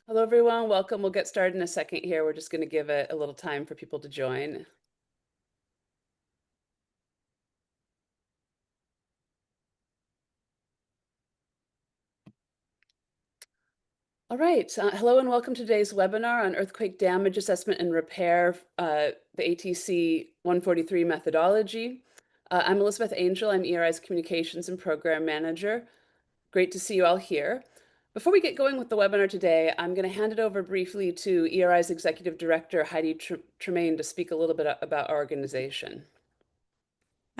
Hello, everyone. Welcome. We'll get started in a second here. We're just going to give it a little time for people to join. All right. Hello and welcome to today's webinar on earthquake damage assessment and repair, the ATC-143 methodology. I'm Elizabeth Angel. I'm EERI's Communications and Program Manager. Great to see you all here. Before we get going with the webinar today, I'm going to hand it over briefly to EERI's Executive Director, Heidi Tremaine, to speak a little bit about our organization.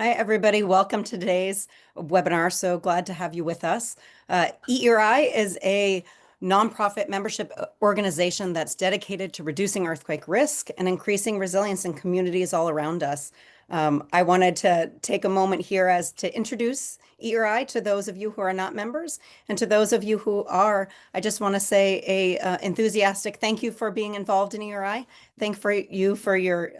Hi, everybody. Welcome to today's webinar. So glad to have you with us. EERI is a nonprofit membership organization that's dedicated to reducing earthquake risk and increasing resilience in communities all around us. I wanted to take a moment here as to introduce EERI to those of you who are not members, and to those of you who are, I just want to say a enthusiastic thank you for being involved in EERI. Thank you for your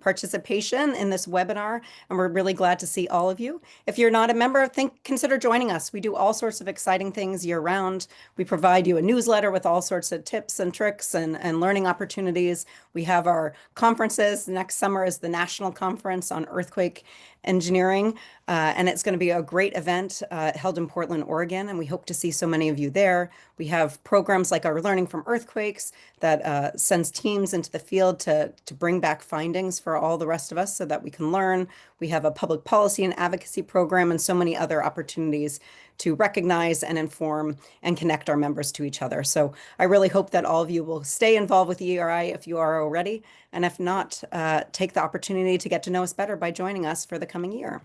participation in this webinar, and we're really glad to see all of you. If you're not a member, consider joining us. We do all sorts of exciting things year round. We provide you a newsletter with all sorts of tips and tricks and learning opportunities. We have our conferences. Next summer is the National Conference on Earthquake Engineering, and it's going to be a great event held in Portland, Oregon, and we hope to see so many of you there. We have programs like our Learning from Earthquakes that sends teams into the field to bring back findings for all the rest of us so that we can learn. We have a public policy and advocacy program and so many other opportunities to recognize and inform and connect our members to each other. So I really hope that all of you will stay involved with EERI if you are already, and if not, take the opportunity to get to know us better by joining us for the coming year.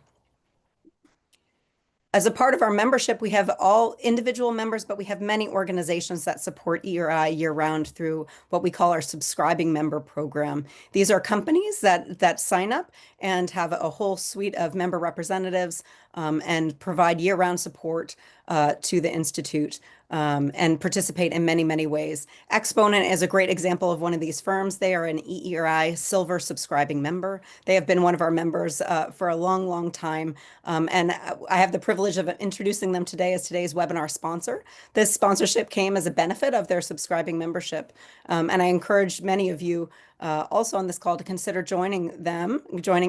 As a part of our membership, we have all individual members, but we have many organizations that support EERI year-round through what we call our subscribing member program. These are companies that sign up and have a whole suite of member representatives and provide year-round support to the Institute and participate in many, many ways. Exponent is a great example of one of these firms. They are an EERI Silver subscribing member. They have been one of our members for a long, long time. And I have the privilege of introducing them today as today's webinar sponsor. This sponsorship came as a benefit of their subscribing membership. And I encourage many of you also on this call to consider joining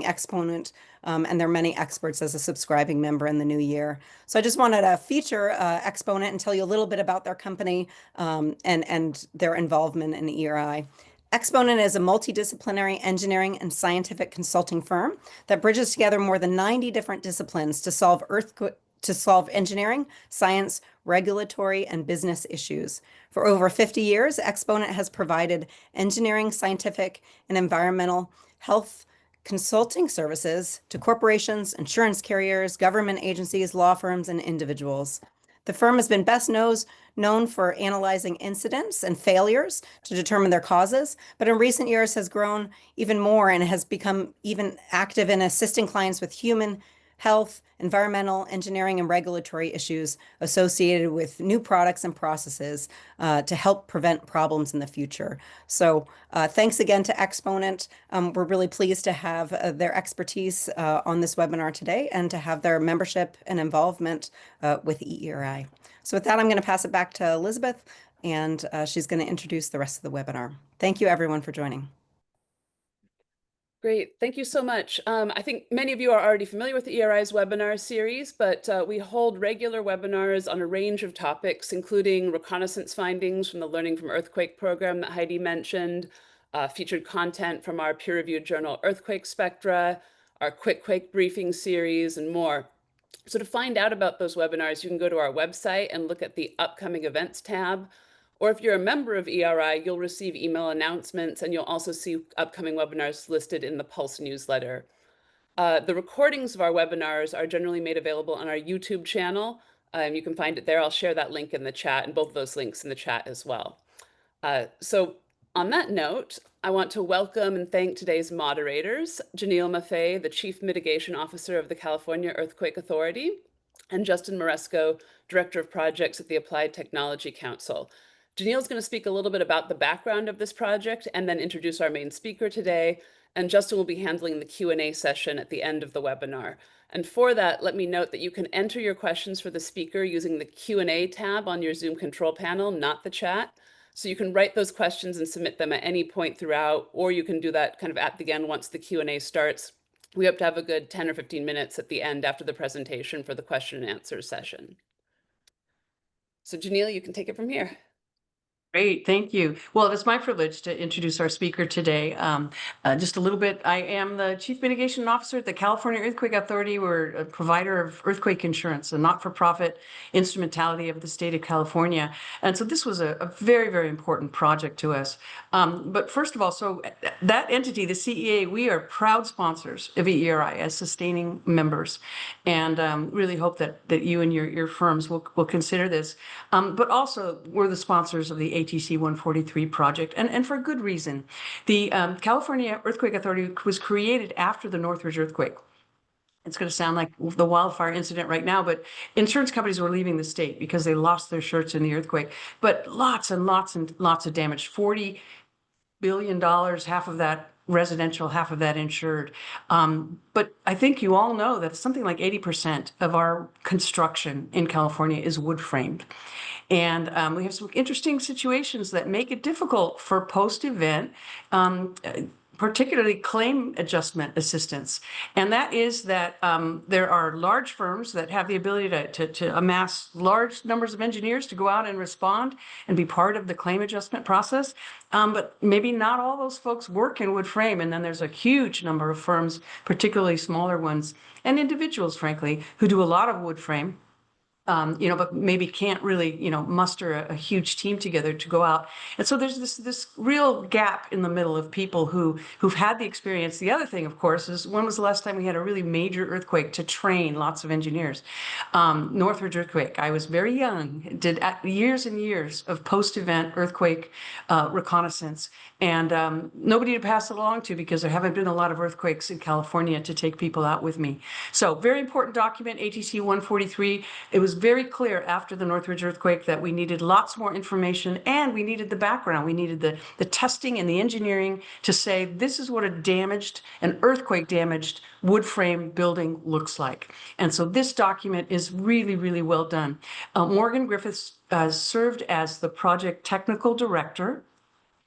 Exponent and their many experts as a subscribing member in the new year. So I just wanted to feature Exponent and tell you a little bit about their company and their involvement in EERI. Exponent is a multidisciplinary engineering and scientific consulting firm that bridges together more than 90 different disciplines to solve engineering, science, regulatory, and business issues. For over 50 years, Exponent has provided engineering, scientific, and environmental health consulting services to corporations, insurance carriers, government agencies, law firms, and individuals. The firm has been best known for analyzing incidents and failures to determine their causes, but in recent years has grown even more and has become even active in assisting clients with human health, environmental, engineering, and regulatory issues associated with new products and processes to help prevent problems in the future. So thanks again to Exponent. We're really pleased to have their expertise on this webinar today and to have their membership and involvement with EERI. So with that, I'm going to pass it back to Elizabeth, and she's going to introduce the rest of the webinar. Thank you, everyone, for joining. Great. Thank you so much. I think many of you are already familiar with the EERI's webinar series, but we hold regular webinars on a range of topics, including reconnaissance findings from the Learning from Earthquake program that Heidi mentioned, featured content from our peer-reviewed journal Earthquake Spectra, our Quick Quake briefing series, and more. So to find out about those webinars, you can go to our website and look at the upcoming events tab. Or if you're a member of EERI, you'll receive email announcements, and you'll also see upcoming webinars listed in the Pulse newsletter. The recordings of our webinars are generally made available on our YouTube channel. You can find it there. I'll share that link in the chat, and both of those links in the chat as well. So on that note, I want to welcome and thank today's moderators, Janiele Maffei, the Chief Mitigation Officer of the California Earthquake Authority, and Justin Moresco, Director of Projects at the Applied Technology Council. Janiele's going to speak a little bit about the background of this project and then introduce our main speaker today. And Justin will be handling the Q&A session at the end of the webinar. And for that, let me note that you can enter your questions for the speaker using the Q&A tab on your Zoom control panel, not the chat. So you can write those questions and submit them at any point throughout, or you can do that kind of at the end once the Q&A starts. We hope to have a good 10 or 15 minutes at the end after the presentation for the question and answer session. So Janiele, you can take it from here. Great, thank you. Well, it's my privilege to introduce our speaker today. Just a little bit, I am the Chief Mitigation Officer at the California Earthquake Authority. We're a provider of earthquake insurance, a not-for-profit instrumentality of the state of California. And so this was a very, very important project to us. But first of all, so that entity, the CEA, we are proud sponsors of EERI as sustaining members, and really hope that you and your firms will consider this. But also, we're the sponsors of the ATC-143 project, and for good reason. The California Earthquake Authority was created after the Northridge earthquake. It's going to sound like the wildfire incident right now, but insurance companies were leaving the state because they lost their shirts in the earthquake. But lots and lots and lots of damage, $40 billion, half of that residential, half of that insured. But I think you all know that something like 80% of our construction in California is wood framed. And we have some interesting situations that make it difficult for post-event, particularly claim adjustment assistance. And that is that there are large firms that have the ability to amass large numbers of engineers to go out and respond and be part of the claim adjustment process. But maybe not all those folks work in wood frame. And then there's a huge number of firms, particularly smaller ones, and individuals, frankly, who do a lot of wood frame. But maybe can't really, muster a huge team together to go out. And so there's this real gap in the middle of people who've had the experience. The other thing, of course, is when was the last time we had a really major earthquake to train lots of engineers? Northridge earthquake. I was very young, did years and years of post-event earthquake reconnaissance, and nobody to pass it along to because there haven't been a lot of earthquakes in California to take people out with me. So very important document, ATC-143. It was very clear after the Northridge earthquake that we needed lots more information, and we needed the background. We needed the testing and the engineering to say this is what an earthquake damaged wood frame building looks like. And so this document is really, really well done. Morgan Griffith served as the project technical director.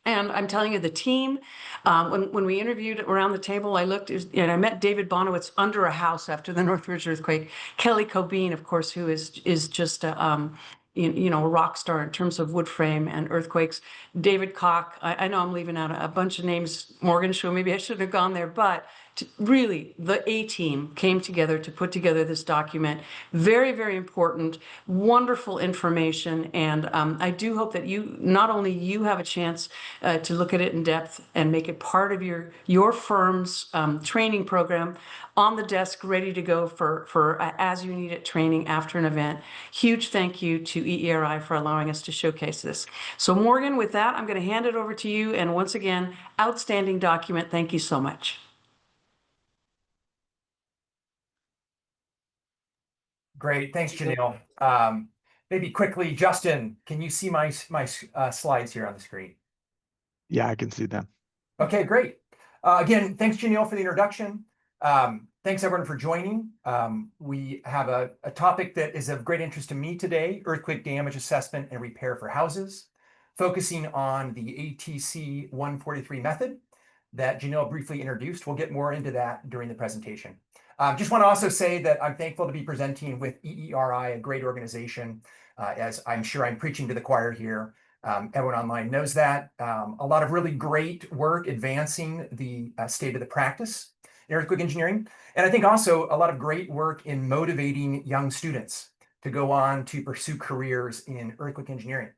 And I'm telling you, the team, when we interviewed around the table, I looked and I met David Bonowitz under a house after the Northridge earthquake. Kelly Cobean, of course, who is just a rock star in terms of wood frame and earthquakes. David Koch, I know I'm leaving out a bunch of names. Morgan Show, maybe I shouldn't have gone there, but really, the A-team came together to put together this document. Very, very important, wonderful information. And I do hope that not only you have a chance to look at it in depth and make it part of your firm's training program, on the desk, ready to go for as you need it training after an event. Huge thank you to EERI for allowing us to showcase this. So Morgan, with that, I'm going to hand it over to you. And once again, outstanding document. Thank you so much. Great, thanks, Janiele. Maybe quickly, Justin, can you see my slides here on the screen? Yeah, I can see them. Okay, great. Again, thanks, Janiele, for the introduction. Thanks, everyone, for joining. We have a topic that is of great interest to me today, earthquake damage assessment and repair for houses, focusing on the ATC-143 method that Janiele briefly introduced. We'll get more into that during the presentation. Just want to also say that I'm thankful to be presenting with EERI, a great organization, as I'm sure I'm preaching to the choir here. Everyone online knows that. A lot of really great work advancing the state of the practice in earthquake engineering. And I think also a lot of great work in motivating young students to go on to pursue careers in earthquake engineering.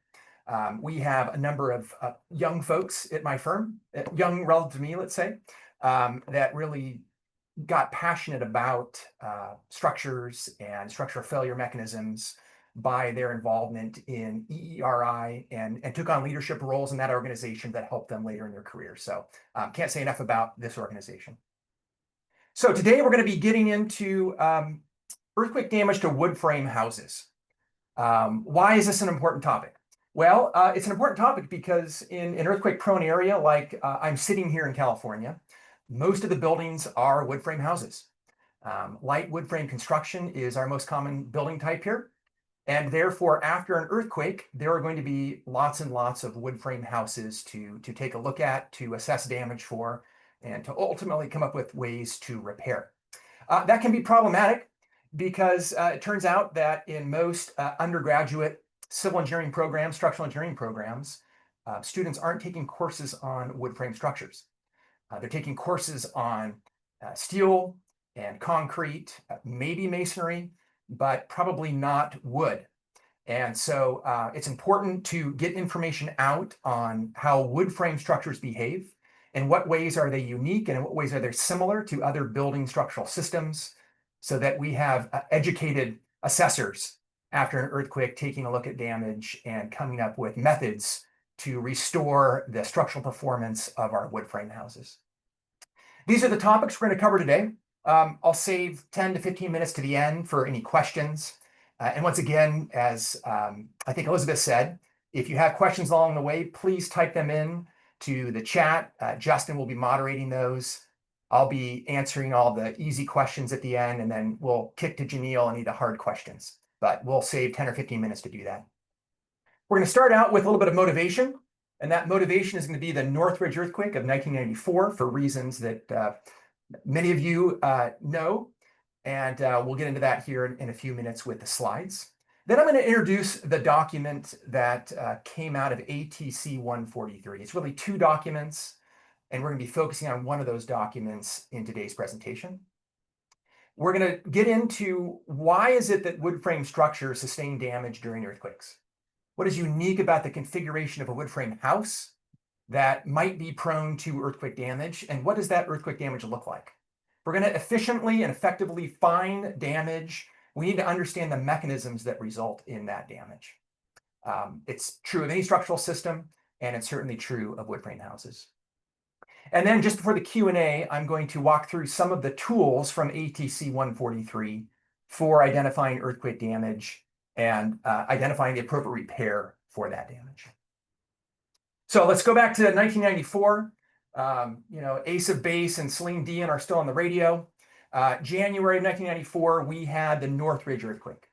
We have a number of young folks at my firm, young relative to me, let's say, that really got passionate about structures and structural failure mechanisms by their involvement in EERI and took on leadership roles in that organization that helped them later in their career. So can't say enough about this organization. So today we're going to be getting into earthquake damage to wood frame houses. Why is this an important topic? Well, it's an important topic because in an earthquake prone area like I'm sitting here in California, most of the buildings are wood frame houses. Light wood frame construction is our most common building type here. And therefore, after an earthquake, there are going to be lots and lots of wood frame houses to take a look at, to assess damage for, and to ultimately come up with ways to repair. That can be problematic because it turns out that in most undergraduate civil engineering programs, structural engineering programs, students aren't taking courses on wood frame structures. They're taking courses on steel and concrete, maybe masonry, but probably not wood. And so it's important to get information out on how wood frame structures behave, in what ways are they unique, and in what ways are they similar to other building structural systems, so that we have educated assessors after an earthquake taking a look at damage and coming up with methods to restore the structural performance of our wood frame houses. These are the topics we're going to cover today. I'll save 10 to 15 minutes to the end for any questions. And once again, as I think Elizabeth said, if you have questions along the way, please type them in to the chat. Justin will be moderating those. I'll be answering all the easy questions at the end, and then we'll kick to Janiele any of the hard questions. But we'll save 10 or 15 minutes to do that. We're going to start out with a little bit of motivation. And that motivation is going to be the Northridge earthquake of 1994 for reasons that many of you know. And we'll get into that here in a few minutes with the slides. Then I'm going to introduce the document that came out of ATC-143. It's really two documents, and we're going to be focusing on one of those documents in today's presentation. We're going to get into why is it that wood frame structures sustain damage during earthquakes? What is unique about the configuration of a wood frame house that might be prone to earthquake damage? And what does that earthquake damage look like? If we're going to efficiently and effectively find damage, we need to understand the mechanisms that result in that damage. It's true of any structural system, and it's certainly true of wood frame houses. And then just before the Q&A, I'm going to walk through some of the tools from ATC-143 for identifying earthquake damage and identifying the appropriate repair for that damage. So let's go back to 1994. Ace of Base and Celine Dion are still on the radio. January of 1994, we had the Northridge earthquake.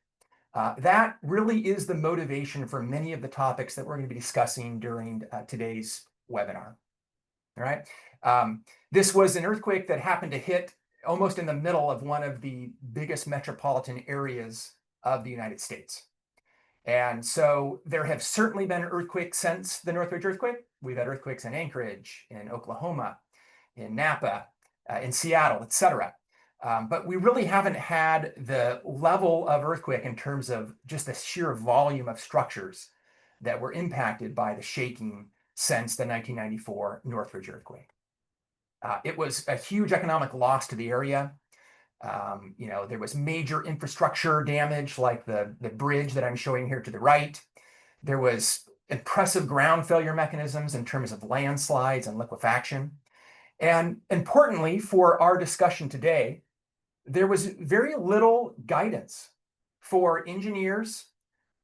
That really is the motivation for many of the topics that we're going to be discussing during today's webinar. All right. This was an earthquake that happened to hit almost in the middle of one of the biggest metropolitan areas of the United States. And so there have certainly been earthquakes since the Northridge earthquake. We've had earthquakes in Anchorage, in Oklahoma, in Napa, in Seattle, etc. But we really haven't had the level of earthquake in terms of just the sheer volume of structures that were impacted by the shaking since the 1994 Northridge earthquake. It was a huge economic loss to the area. There was major infrastructure damage, like the bridge that I'm showing here to the right. There was impressive ground failure mechanisms in terms of landslides and liquefaction. And importantly, for our discussion today, there was very little guidance for engineers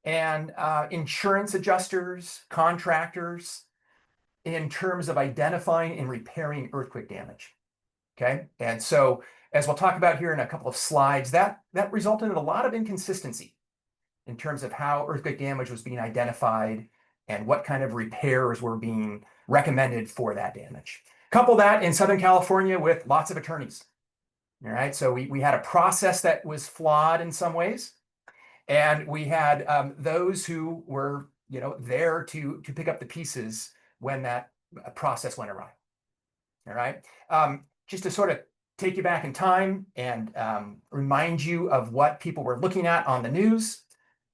and insurance adjusters, contractors, in terms of identifying and repairing earthquake damage. Okay, and so as we'll talk about here in a couple of slides, that resulted in a lot of inconsistency in terms of how earthquake damage was being identified and what kind of repairs were being recommended for that damage. Couple that in Southern California with lots of attorneys. All right, so we had a process that was flawed in some ways, and we had those who were there to pick up the pieces when that process went awry. All right, just to sort of take you back in time and remind you of what people were looking at on the news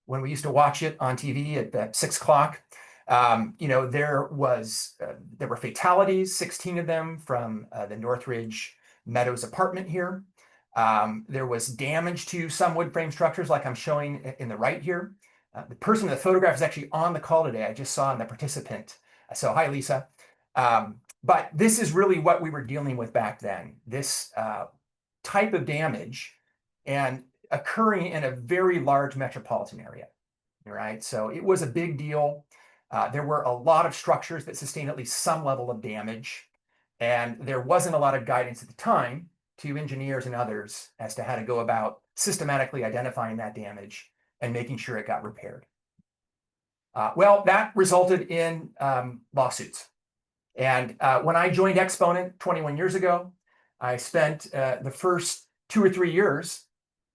when we used to watch it on TV at 6 o'clock. There were fatalities, 16 of them from the Northridge Meadows apartment here. There was damage to some wood frame structures, like I'm showing in the right here. The person in the photograph is actually on the call today. I just saw in the participant. So hi, Lisa. But this is really what we were dealing with back then. This type of damage and occurring in a very large metropolitan area. All right, so it was a big deal. There were a lot of structures that sustained at least some level of damage, and there wasn't a lot of guidance at the time to engineers and others as to how to go about systematically identifying that damage and making sure it got repaired. Well, that resulted in lawsuits. And when I joined Exponent 21 years ago, I spent the first 2 or 3 years,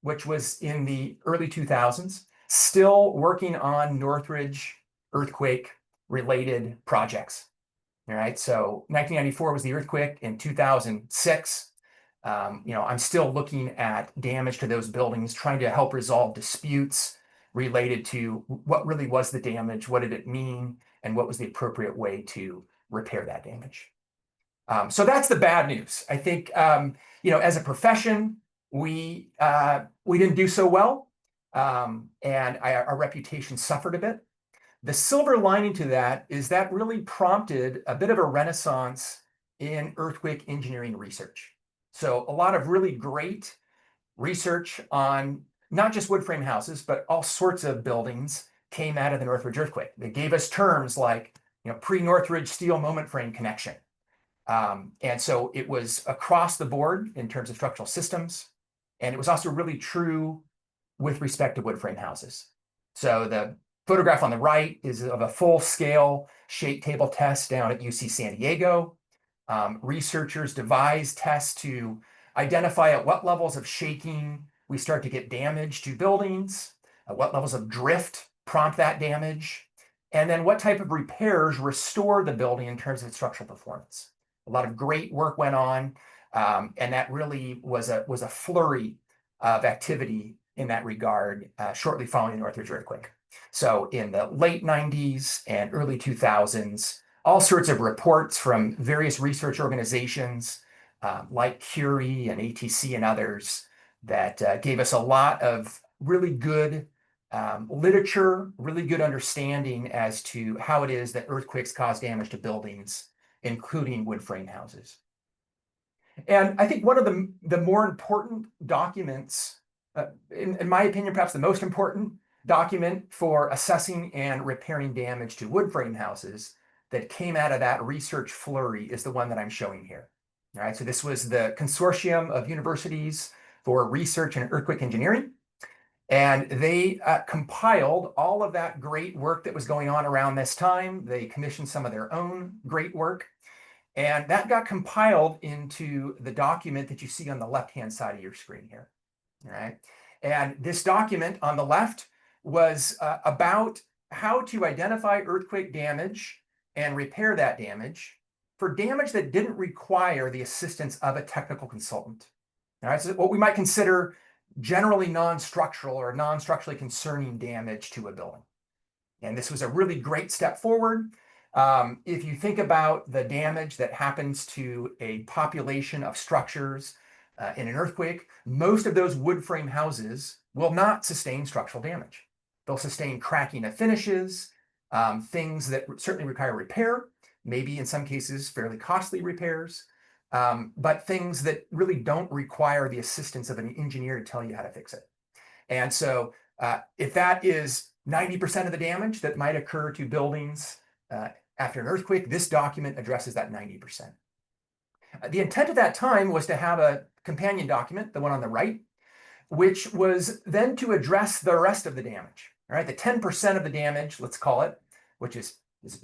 which was in the early 2000s, still working on Northridge earthquake-related projects. All right, so 1994 was the earthquake. In 2006, I'm still looking at damage to those buildings, trying to help resolve disputes related to what really was the damage, what did it mean, and what was the appropriate way to repair that damage. So that's the bad news. I think, as a profession, we didn't do so well, and our reputation suffered a bit. The silver lining to that is that really prompted a bit of a renaissance in earthquake engineering research. So a lot of really great research on not just wood frame houses, but all sorts of buildings came out of the Northridge earthquake. They gave us terms like, pre-Northridge steel moment frame connection. And so it was across the board in terms of structural systems. And it was also really true with respect to wood frame houses. So the photograph on the right is of a full-scale shake table test down at UC San Diego. Researchers devised tests to identify at what levels of shaking we start to get damage to buildings, at what levels of drift prompt that damage, and then what type of repairs restore the building in terms of its structural performance. A lot of great work went on, and that really was a flurry of activity in that regard shortly following the Northridge earthquake. So in the late 90s and early 2000s, all sorts of reports from various research organizations like EERI and ATC and others that gave us a lot of really good literature, really good understanding as to how it is that earthquakes cause damage to buildings, including wood frame houses. And I think one of the more important documents, in my opinion, perhaps the most important document for assessing and repairing damage to wood frame houses that came out of that research flurry is the one that I'm showing here. All right, so this was the Consortium of Universities for Research in Earthquake Engineering. And they compiled all of that great work that was going on around this time. They commissioned some of their own great work. And that got compiled into the document that you see on the left-hand side of your screen here. All right. And this document on the left was about how to identify earthquake damage and repair that damage for damage that didn't require the assistance of a technical consultant. All right, so what we might consider generally non-structural or non-structurally concerning damage to a building. And this was a really great step forward. If you think about the damage that happens to a population of structures in an earthquake, most of those wood frame houses will not sustain structural damage. They'll sustain cracking of finishes, things that certainly require repair, maybe in some cases fairly costly repairs, but things that really don't require the assistance of an engineer to tell you how to fix it. And so if that is 90% of the damage that might occur to buildings after an earthquake, this document addresses that 90%. The intent at that time was to have a companion document, the one on the right, which was then to address the rest of the damage. All right, the 10% of the damage, let's call it, which is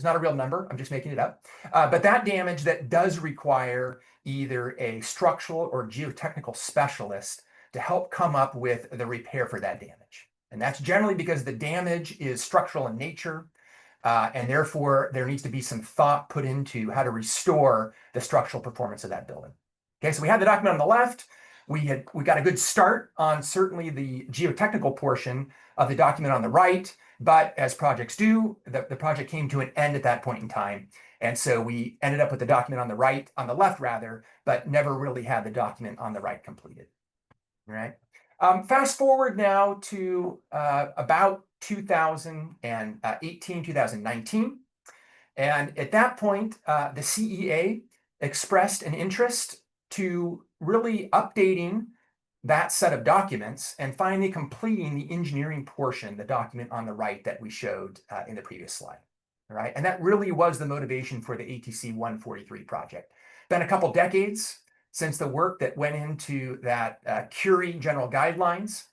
not a real number, I'm just making it up, but that damage that does require either a structural or geotechnical specialist to help come up with the repair for that damage. And that's generally because the damage is structural in nature, and therefore there needs to be some thought put into how to restore the structural performance of that building. Okay, so we had the document on the left. We got a good start on certainly the geotechnical portion of the document on the right, but as projects do, the project came to an end at that point in time. And so we ended up with the document on the left rather, but never really had the document on the right completed. All right. Fast forward now to about 2018, 2019. And at that point, the CEA expressed an interest to really updating that set of documents and finally completing the engineering portion, the document on the right that we showed in the previous slide. All right, and that really was the motivation for the ATC-143 project. Been a couple decades since the work that went into that EERI general guidelines.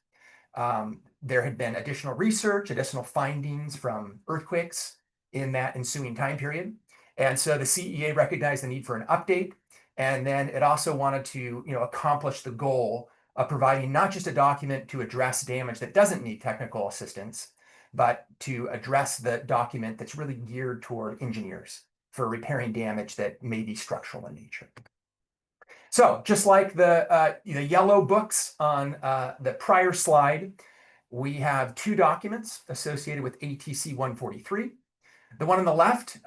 There had been additional research, additional findings from earthquakes in that ensuing time period. And so the CEA recognized the need for an update. And then it also wanted to, accomplish the goal of providing not just a document to address damage that doesn't need technical assistance, but to address the document that's really geared toward engineers for repairing damage that may be structural in nature. So just like the yellow books on the prior slide, we have two documents associated with ATC-143. The one on the left,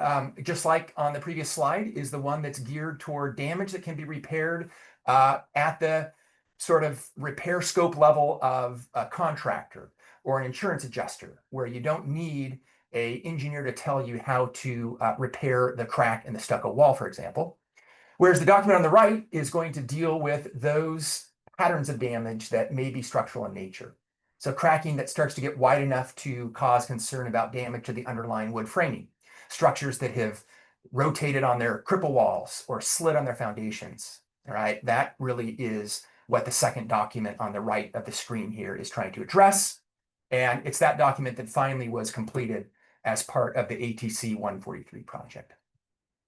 just like on the previous slide, is the one that's geared toward damage that can be repaired at the sort of repair scope level of a contractor or an insurance adjuster, where you don't need an engineer to tell you how to repair the crack in the stucco wall, for example. Whereas the document on the right is going to deal with those patterns of damage that may be structural in nature. So cracking that starts to get wide enough to cause concern about damage to the underlying wood framing, structures that have rotated on their cripple walls or slid on their foundations. All right, that really is what the second document on the right of the screen here is trying to address. And it's that document that finally was completed as part of the ATC-143 project.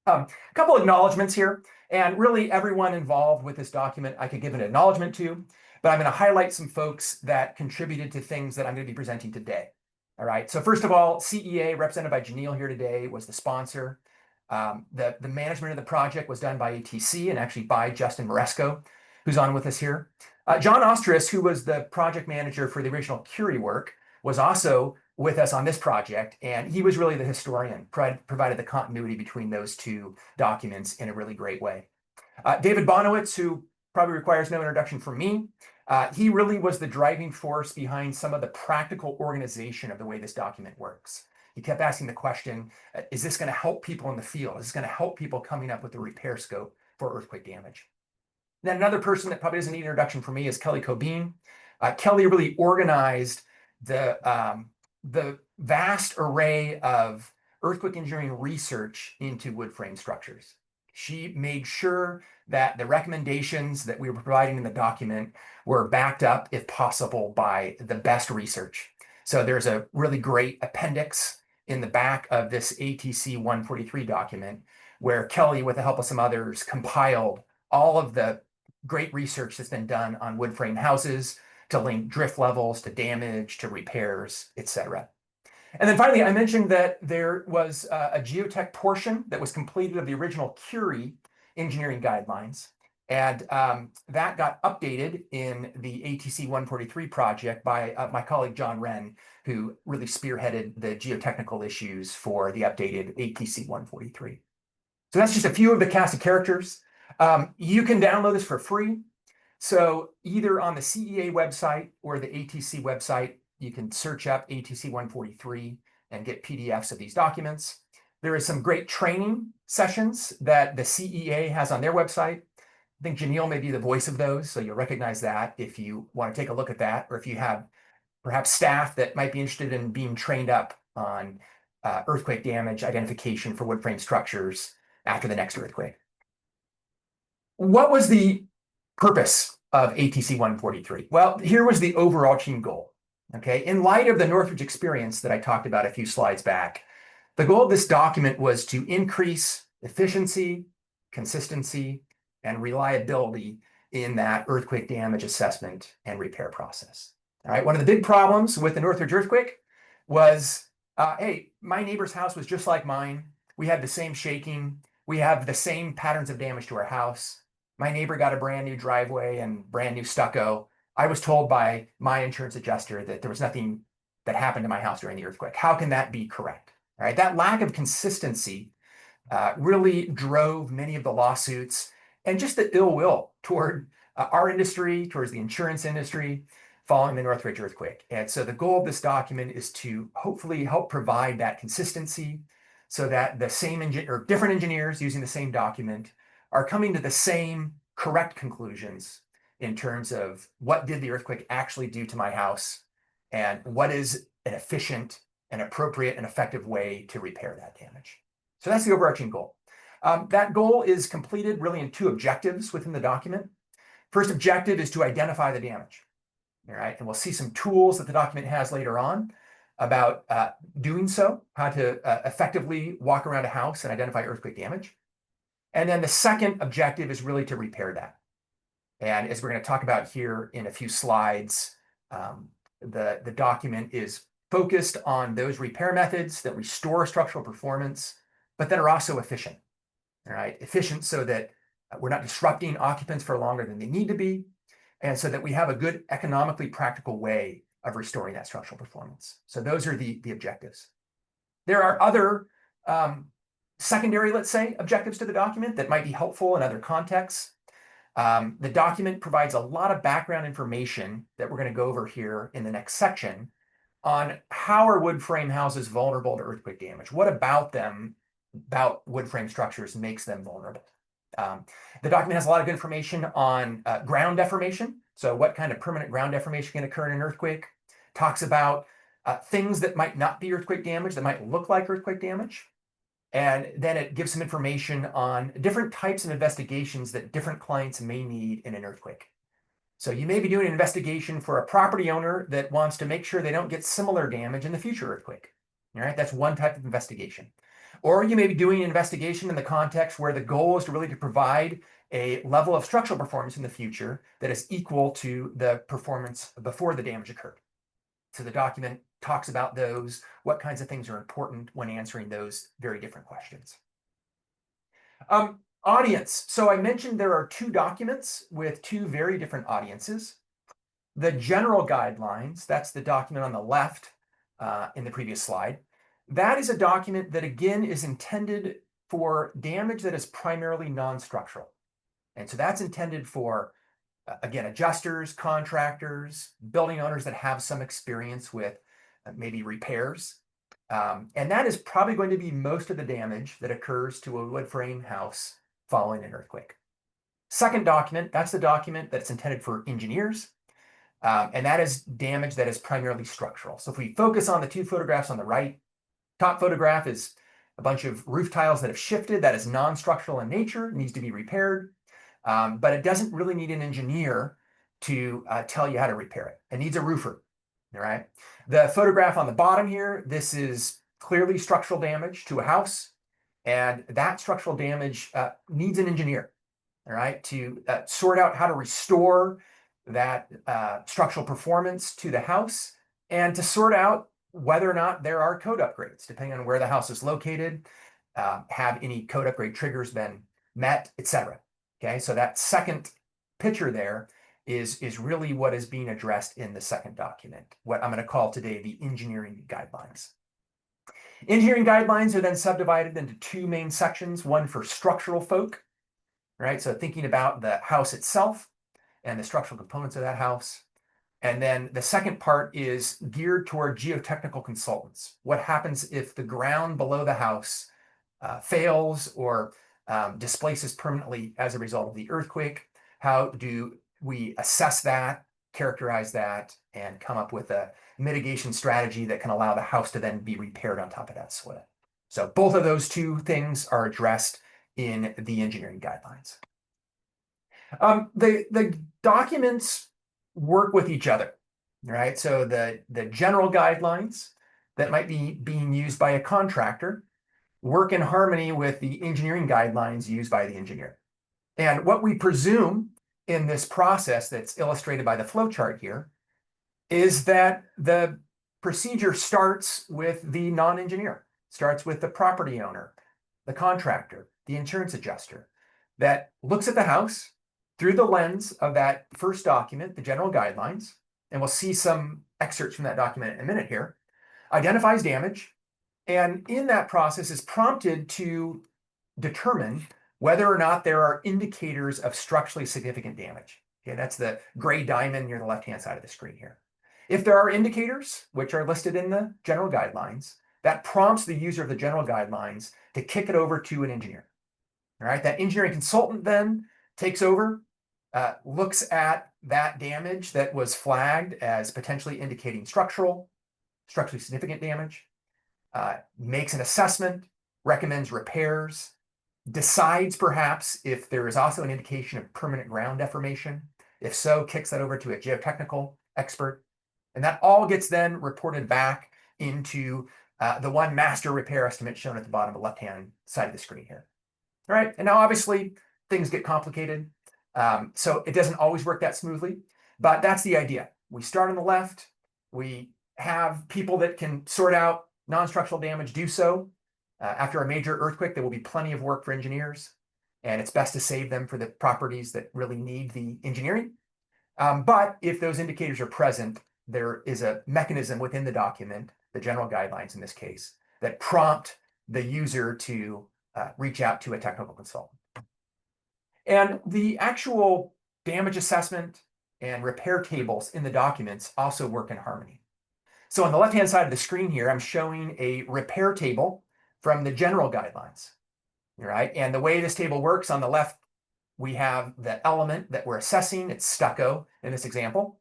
A couple acknowledgements here, and really everyone involved with this document I could give an acknowledgement to, but I'm going to highlight some folks that contributed to things that I'm going to be presenting today. All right, so first of all, CEA, represented by Janiele here today, was the sponsor. The management of the project was done by ATC and actually by Justin Moresco, who's on with us here. John Ostris, who was the project manager for the original Curie work, was also with us on this project, and he was really the historian, provided the continuity between those two documents in a really great way. David Bonowitz, who probably requires no introduction from me, he really was the driving force behind some of the practical organization of the way this document works. He kept asking the question, is this going to help people in the field? Is this going to help people coming up with the repair scope for earthquake damage? Then another person that probably doesn't need an introduction from me is Kelly Cobean. Kelly really organized the vast array of earthquake engineering research into wood frame structures. She made sure that the recommendations that we were providing in the document were backed up, if possible, by the best research. So there's a really great appendix in the back of this ATC-143 document where Kelly, with the help of some others, compiled all of the great research that's been done on wood frame houses to link drift levels, to damage, to repairs, etc. And then finally, I mentioned that there was a geotech portion that was completed of the original Curie engineering guidelines. And that got updated in the ATC-143 project by my colleague, John Wren, who really spearheaded the geotechnical issues for the updated ATC-143. So that's just a few of the cast of characters. You can download this for free. So either on the CEA website or the ATC website, you can search up ATC-143 and get PDFs of these documents. There is some great training sessions that the CEA has on their website. I think Janiele may be the voice of those, so you'll recognize that if you want to take a look at that, or if you have perhaps staff that might be interested in being trained up on earthquake damage identification for wood frame structures after the next earthquake. What was the purpose of ATC-143? Well, here was the overarching goal. Okay, in light of the Northridge experience that I talked about a few slides back, the goal of this document was to increase efficiency, consistency, and reliability in that earthquake damage assessment and repair process. All right, one of the big problems with the Northridge earthquake was, hey, my neighbor's house was just like mine. We had the same shaking. We have the same patterns of damage to our house. My neighbor got a brand new driveway and brand new stucco. I was told by my insurance adjuster that there was nothing that happened to my house during the earthquake. How can that be correct? All right, that lack of consistency really drove many of the lawsuits and just the ill will toward our industry, towards the insurance industry following the Northridge earthquake. And so the goal of this document is to hopefully help provide that consistency so that the same or different engineers using the same document are coming to the same correct conclusions in terms of what did the earthquake actually do to my house and what is an efficient and appropriate and effective way to repair that damage. So that's the overarching goal. That goal is completed really in two objectives within the document. First objective is to identify the damage. All right, and we'll see some tools that the document has later on about doing so, how to effectively walk around a house and identify earthquake damage. And then the second objective is really to repair that. And as we're going to talk about here in a few slides, the document is focused on those repair methods that restore structural performance, but that are also efficient. All right, efficient so that we're not disrupting occupants for longer than they need to be, and so that we have a good economically practical way of restoring that structural performance. So those are the objectives. There are other secondary, let's say, objectives to the document that might be helpful in other contexts. The document provides a lot of background information that we're going to go over here in the next section on how are wood frame houses vulnerable to earthquake damage. What about them, about wood frame structures, makes them vulnerable? The document has a lot of information on ground deformation. So what kind of permanent ground deformation can occur in an earthquake? Talks about things that might not be earthquake damage, that might look like earthquake damage. And then it gives some information on different types of investigations that different clients may need in an earthquake. So you may be doing an investigation for a property owner that wants to make sure they don't get similar damage in the future earthquake. All right, that's one type of investigation. Or you may be doing an investigation in the context where the goal is to really provide a level of structural performance in the future that is equal to the performance before the damage occurred. So the document talks about those, what kinds of things are important when answering those very different questions. Audience. So I mentioned there are two documents with two very different audiences. The general guidelines, that's the document on the left in the previous slide. That is a document that, again, is intended for damage that is primarily non-structural. And so that's intended for, again, adjusters, contractors, building owners that have some experience with maybe repairs. And that is probably going to be most of the damage that occurs to a wood frame house following an earthquake. Second document, that's the document that's intended for engineers. And that is damage that is primarily structural. So if we focus on the two photographs on the right, top photograph is a bunch of roof tiles that have shifted. That is non-structural in nature, needs to be repaired. But it doesn't really need an engineer to tell you how to repair it. It needs a roofer, all right? The photograph on the bottom here, this is clearly structural damage to a house. And that structural damage needs an engineer, all right, to sort out how to restore that structural performance to the house and to sort out whether or not there are code upgrades, depending on where the house is located, have any code upgrade triggers been met, etc. Okay, so that second picture there is really what is being addressed in the second document, what I'm going to call today the engineering guidelines. Engineering guidelines are then subdivided into two main sections, one for structural folk, right? So thinking about the house itself and the structural components of that house. And then the second part is geared toward geotechnical consultants. What happens if the ground below the house fails or displaces permanently as a result of the earthquake? How do we assess that, characterize that, and come up with a mitigation strategy that can allow the house to then be repaired on top of that soil? So both of those two things are addressed in the engineering guidelines. The documents work with each other, right? So the general guidelines that might be being used by a contractor work in harmony with the engineering guidelines used by the engineer. And what we presume in this process that's illustrated by the flow chart here is that the procedure starts with the non-engineer, starts with the property owner, the contractor, the insurance adjuster, that looks at the house through the lens of that first document, the general guidelines, and we'll see some excerpts from that document in a minute here, identifies damage, and in that process is prompted to determine whether or not there are indicators of structurally significant damage. Okay, that's the gray diamond near the left-hand side of the screen here. If there are indicators, which are listed in the general guidelines, that prompts the user of the general guidelines to kick it over to an engineer. All right, that engineering consultant then takes over, looks at that damage that was flagged as potentially indicating structurally significant damage, makes an assessment, recommends repairs, decides perhaps if there is also an indication of permanent ground deformation. If so, kicks that over to a geotechnical expert. And that all gets then reported back into the one master repair estimate shown at the bottom of the left-hand side of the screen here. All right, and now obviously things get complicated. So it doesn't always work that smoothly, but that's the idea. We start on the left, we have people that can sort out non-structural damage do so. After a major earthquake, there will be plenty of work for engineers, and it's best to save them for the properties that really need the engineering. But if those indicators are present, there is a mechanism within the document, the general guidelines in this case, that prompt the user to reach out to a technical consultant. And the actual damage assessment and repair tables in the documents also work in harmony. So on the left-hand side of the screen here, I'm showing a repair table from the general guidelines. All right, and the way this table works, on the left, we have the element that we're assessing. It's stucco in this example.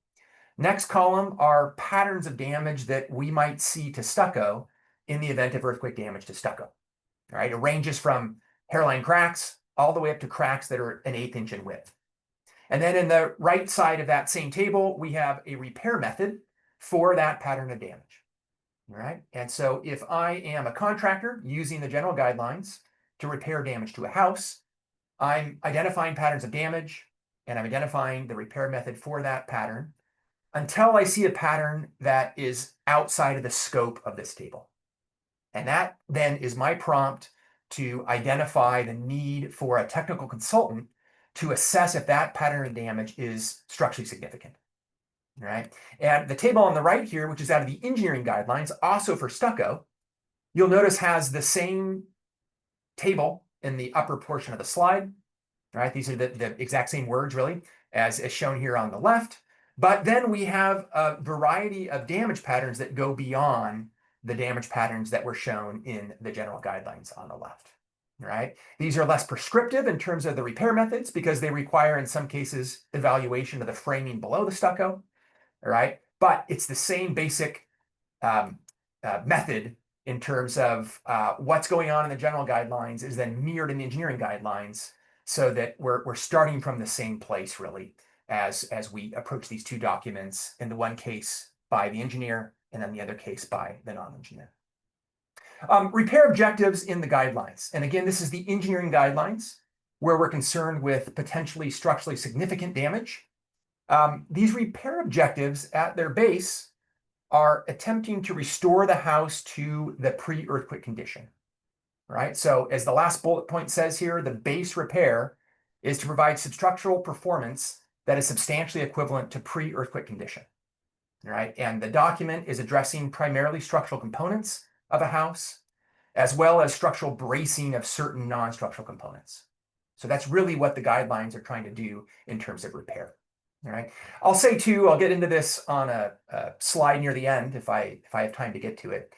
Next column are patterns of damage that we might see to stucco in the event of earthquake damage to stucco. All right, it ranges from hairline cracks all the way up to cracks that are an 1/8 inch in width. And then in the right side of that same table, we have a repair method for that pattern of damage. All right, and so if I am a contractor using the general guidelines to repair damage to a house, I'm identifying patterns of damage and I'm identifying the repair method for that pattern until I see a pattern that is outside of the scope of this table. And that then is my prompt to identify the need for a technical consultant to assess if that pattern of damage is structurally significant. All right, and the table on the right here, which is out of the engineering guidelines, also for stucco, you'll notice has the same table in the upper portion of the slide. All right, these are the exact same words really as shown here on the left. But then we have a variety of damage patterns that go beyond the damage patterns that were shown in the general guidelines on the left. All right, these are less prescriptive in terms of the repair methods because they require, in some cases, evaluation of the framing below the stucco. All right, but it's the same basic method in terms of what's going on in the general guidelines is then mirrored in the engineering guidelines, so that we're starting from the same place really as we approach these two documents, in the one case by the engineer and then the other case by the non-engineer. Repair objectives in the guidelines. And again, this is the engineering guidelines where we're concerned with potentially structurally significant damage. These repair objectives at their base are attempting to restore the house to the pre-earthquake condition. Right? So as the last bullet point says here, the base repair is to provide substructural performance that is substantially equivalent to pre-earthquake condition. All right? And the document is addressing primarily structural components of a house, as well as structural bracing of certain non-structural components. So that's really what the guidelines are trying to do in terms of repair. All right. I'll say too, I'll get into this on a slide near the end if I have time to get to it.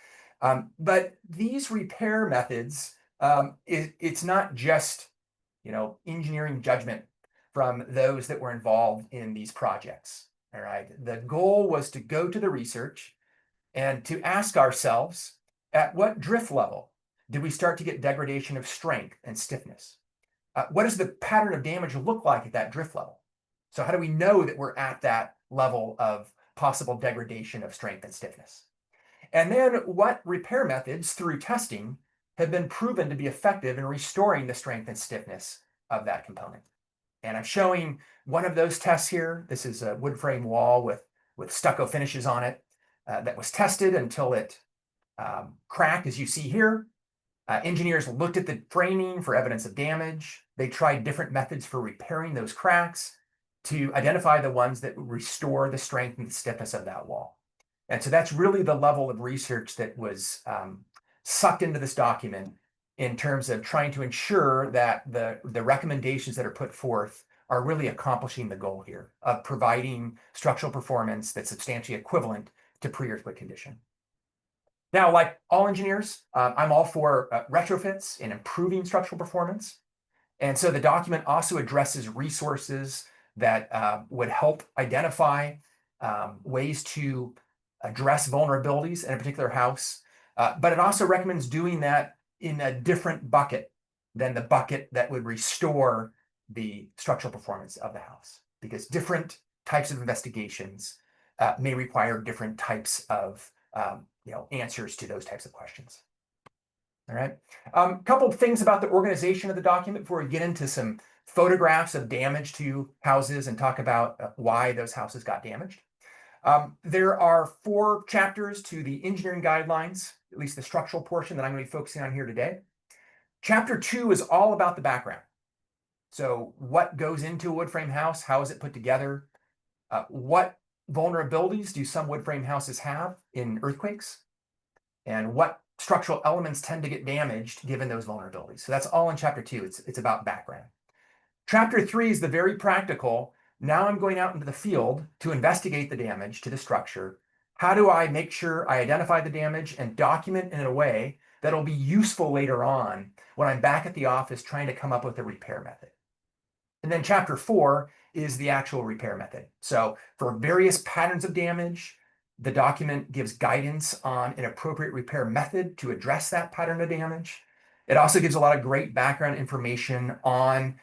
But these repair methods, it's not just, engineering judgment from those that were involved in these projects. All right. The goal was to go to the research and to ask ourselves, at what drift level do we start to get degradation of strength and stiffness? What does the pattern of damage look like at that drift level? So how do we know that we're at that level of possible degradation of strength and stiffness? And then what repair methods through testing have been proven to be effective in restoring the strength and stiffness of that component? And I'm showing one of those tests here. This is a wood frame wall with stucco finishes on it that was tested until it cracked, as you see here. Engineers looked at the framing for evidence of damage. They tried different methods for repairing those cracks to identify the ones that would restore the strength and the stiffness of that wall. And so that's really the level of research that was sucked into this document in terms of trying to ensure that the recommendations that are put forth are really accomplishing the goal here of providing structural performance that's substantially equivalent to pre-earthquake condition. Now, like all engineers, I'm all for retrofits and improving structural performance. And so the document also addresses resources that would help identify ways to address vulnerabilities in a particular house. But it also recommends doing that in a different bucket than the bucket that would restore the structural performance of the house, because different types of investigations may require different types of answers to those types of questions. All right. Couple of things about the organization of the document before we get into some photographs of damage to houses and talk about why those houses got damaged. There are 4 chapters to the engineering guidelines, at least the structural portion that I'm going to be focusing on here today. Chapter 2 is all about the background. So what goes into a wood frame house? How is it put together? What vulnerabilities do some wood frame houses have in earthquakes? And what structural elements tend to get damaged given those vulnerabilities? So that's all in chapter 2. It's about background. Chapter 3 is the very practical. Now I'm going out into the field to investigate the damage to the structure. How do I make sure I identify the damage and document in a way that'll be useful later on when I'm back at the office trying to come up with a repair method? And then chapter 4 is the actual repair method. So for various patterns of damage, the document gives guidance on an appropriate repair method to address that pattern of damage. It also gives a lot of great background information on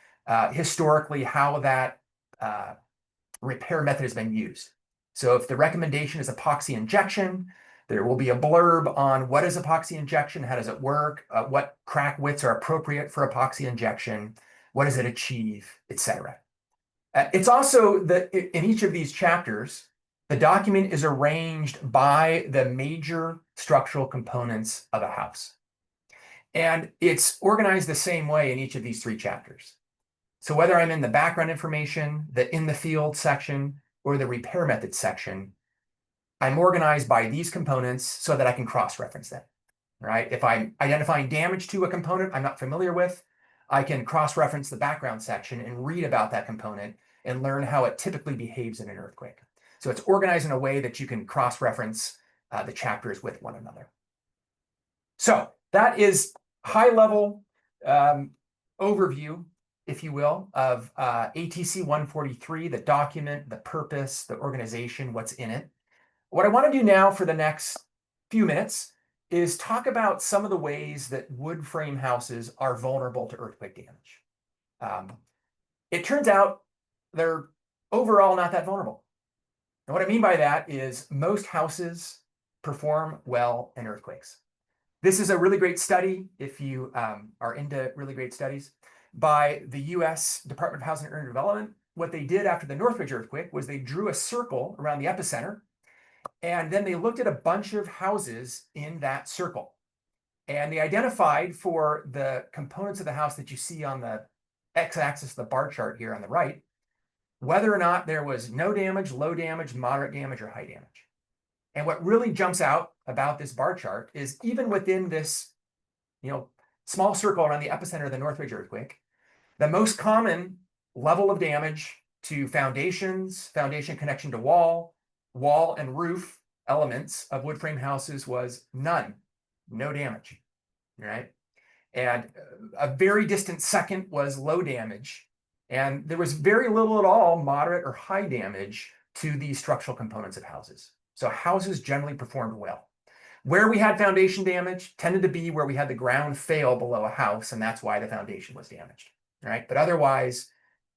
historically how that repair method has been used. So if the recommendation is epoxy injection, there will be a blurb on what is epoxy injection, how does it work, what crack widths are appropriate for epoxy injection, what does it achieve, etc. It's also that in each of these chapters, the document is arranged by the major structural components of a house. And it's organized the same way in each of these 3 chapters. So whether I'm in the background information, the in the field section, or the repair method section, I'm organized by these components so that I can cross-reference them, right? If I'm identifying damage to a component I'm not familiar with, I can cross-reference the background section and read about that component and learn how it typically behaves in an earthquake. So it's organized in a way that you can cross-reference the chapters with one another. So that is high-level overview, if you will, of ATC-143, the document, the purpose, the organization, what's in it. What I want to do now for the next few minutes is talk about some of the ways that wood frame houses are vulnerable to earthquake damage. It turns out they're overall not that vulnerable. And what I mean by that is most houses perform well in earthquakes. This is a really great study, if you are into really great studies, by the US Department of Housing and Urban Development. What they did after the Northridge earthquake was they drew a circle around the epicenter, and then they looked at a bunch of houses in that circle. And they identified for the components of the house that you see on the x-axis of the bar chart here on the right, whether or not there was no damage, low damage, moderate damage, or high damage. And what really jumps out about this bar chart is even within this, small circle around the epicenter of the Northridge earthquake, the most common level of damage to foundations, foundation connection to wall and roof elements of wood frame houses was none, no damage, right? And a very distant second was low damage. And there was very little at all moderate or high damage to these structural components of houses. So houses generally performed well. Where we had foundation damage tended to be where we had the ground fail below a house, and that's why the foundation was damaged, right? But otherwise,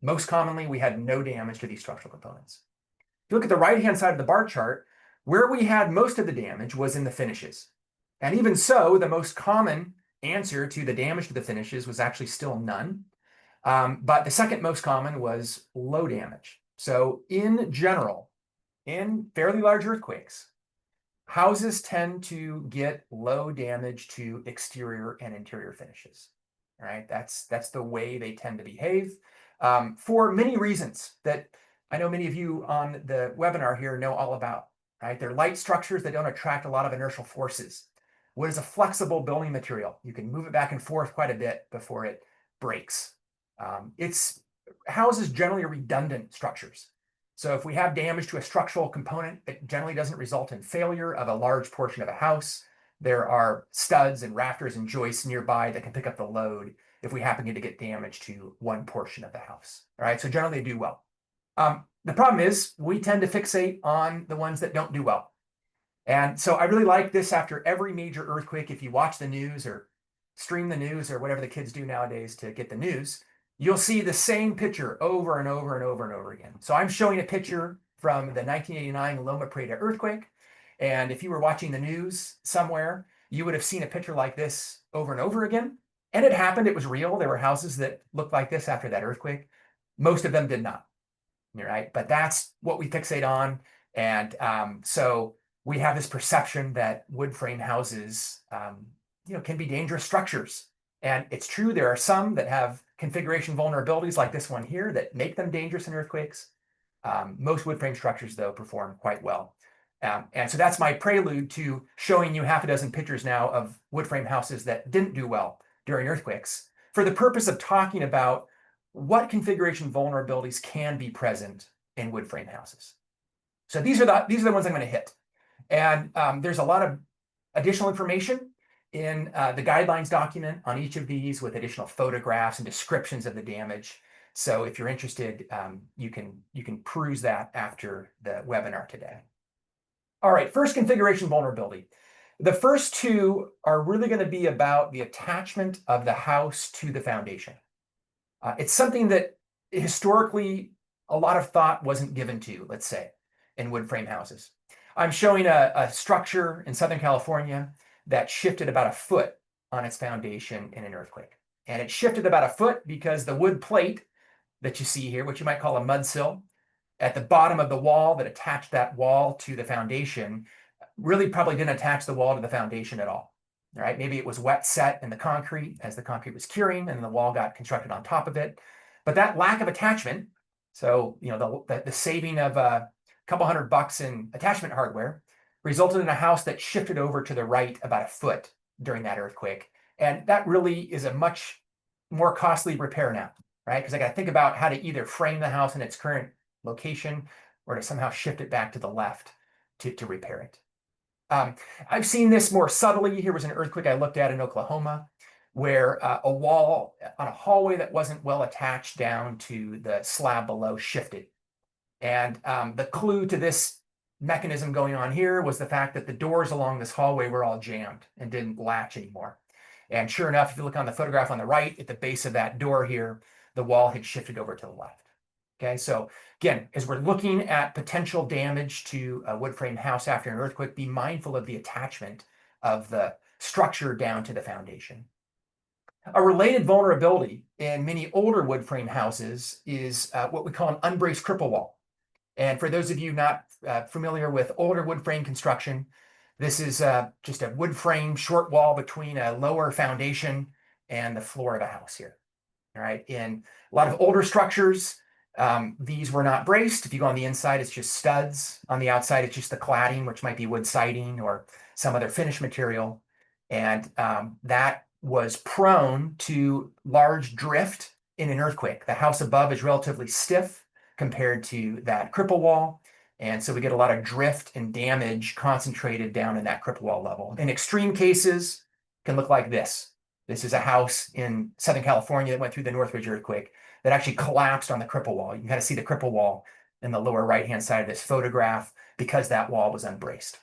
most commonly, we had no damage to these structural components. If you look at the right-hand side of the bar chart, where we had most of the damage was in the finishes. And even so, the most common answer to the damage to the finishes was actually still none. But the second most common was low damage. So in general, in fairly large earthquakes, houses tend to get low damage to exterior and interior finishes. All right, that's the way they tend to behave for many reasons that I know many of you on the webinar here know all about. Right, they're light structures that don't attract a lot of inertial forces. What is a flexible building material? You can move it back and forth quite a bit before it breaks. Houses generally are redundant structures. So if we have damage to a structural component, it generally doesn't result in failure of a large portion of a house. There are studs and rafters and joists nearby that can pick up the load if we happen to get damage to one portion of the house. All right, so generally they do well. The problem is we tend to fixate on the ones that don't do well. And so I really like this after every major earthquake. If you watch the news or stream the news or whatever the kids do nowadays to get the news, you'll see the same picture over and over and over and over again. So I'm showing a picture from the 1989 Loma Prieta earthquake. And if you were watching the news somewhere, you would have seen a picture like this over and over again. And it happened, it was real. There were houses that looked like this after that earthquake. Most of them did not, right? But that's what we fixate on. And so we have this perception that wood frame houses, can be dangerous structures. And it's true, there are some that have configuration vulnerabilities like this one here that make them dangerous in earthquakes. Most wood frame structures, though, perform quite well. And so that's my prelude to showing you half a dozen pictures now of wood frame houses that didn't do well during earthquakes, for the purpose of talking about what configuration vulnerabilities can be present in wood frame houses. So these are the ones I'm going to hit. And there's a lot of additional information in the guidelines document on each of these, with additional photographs and descriptions of the damage. So if you're interested, you can peruse that after the webinar today. All right, first, configuration vulnerability. The first two are really going to be about the attachment of the house to the foundation. It's something that historically a lot of thought wasn't given to, let's say, in wood frame houses. I'm showing a structure in Southern California that shifted about a foot on its foundation in an earthquake. And it shifted about a foot because the wood plate that you see here, which you might call a mud sill, at the bottom of the wall that attached that wall to the foundation, really probably didn't attach the wall to the foundation at all. All right, maybe it was wet set in the concrete as the concrete was curing and the wall got constructed on top of it. But that lack of attachment, so the saving of a couple $100 in attachment hardware, resulted in a house that shifted over to the right about a foot during that earthquake. And that really is a much more costly repair now, right? Because I got to think about how to either frame the house in its current location or to somehow shift it back to the left to repair it. I've seen this more subtly. Here was an earthquake I looked at in Oklahoma, where a wall on a hallway that wasn't well attached down to the slab below shifted. And the clue to this mechanism going on here was the fact that the doors along this hallway were all jammed and didn't latch anymore. And sure enough, if you look on the photograph on the right, at the base of that door here, the wall had shifted over to the left. Okay, so again, as we're looking at potential damage to a wood frame house after an earthquake, be mindful of the attachment of the structure down to the foundation. A related vulnerability in many older wood frame houses is what we call an unbraced cripple wall. And for those of you not familiar with older wood frame construction, this is just a wood frame short wall between a lower foundation and the floor of a house here. All right, in a lot of older structures, these were not braced. If you go on the inside, it's just studs. On the outside, it's just the cladding, which might be wood siding or some other finish material. And that was prone to large drift in an earthquake. The house above is relatively stiff compared to that cripple wall. And so we get a lot of drift and damage concentrated down in that cripple wall level. In extreme cases, it can look like this. This is a house in Southern California that went through the Northridge earthquake that actually collapsed on the cripple wall. You can kind of see the cripple wall in the lower right-hand side of this photograph because that wall was unbraced.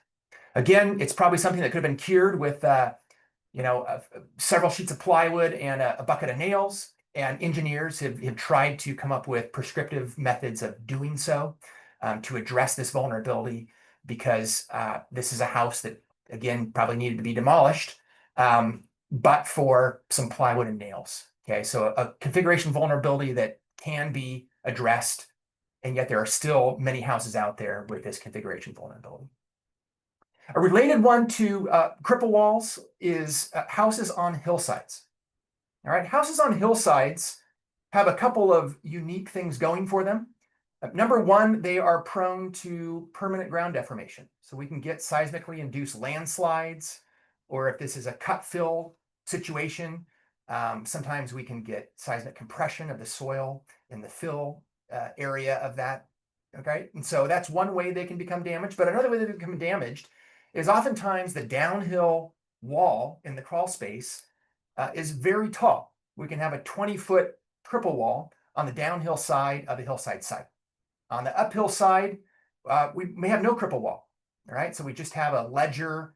Again, it's probably something that could have been cured with several sheets of plywood and a bucket of nails. And engineers have tried to come up with prescriptive methods of doing so to address this vulnerability, because this is a house that, again, probably needed to be demolished, but for some plywood and nails. Okay, so a configuration vulnerability that can be addressed, and yet there are still many houses out there with this configuration vulnerability. A related one to cripple walls is houses on hillsides. All right, houses on hillsides have a couple of unique things going for them. Number one, they are prone to permanent ground deformation. So we can get seismically induced landslides, or if this is a cut fill situation, sometimes we can get seismic compression of the soil in the fill area of that. Okay, and so that's one way they can become damaged. But another way they become damaged is oftentimes the downhill wall in the crawl space is very tall. We can have a 20-foot cripple wall on the downhill side of a hillside site. On the uphill side, we may have no cripple wall. All right, so we just have a ledger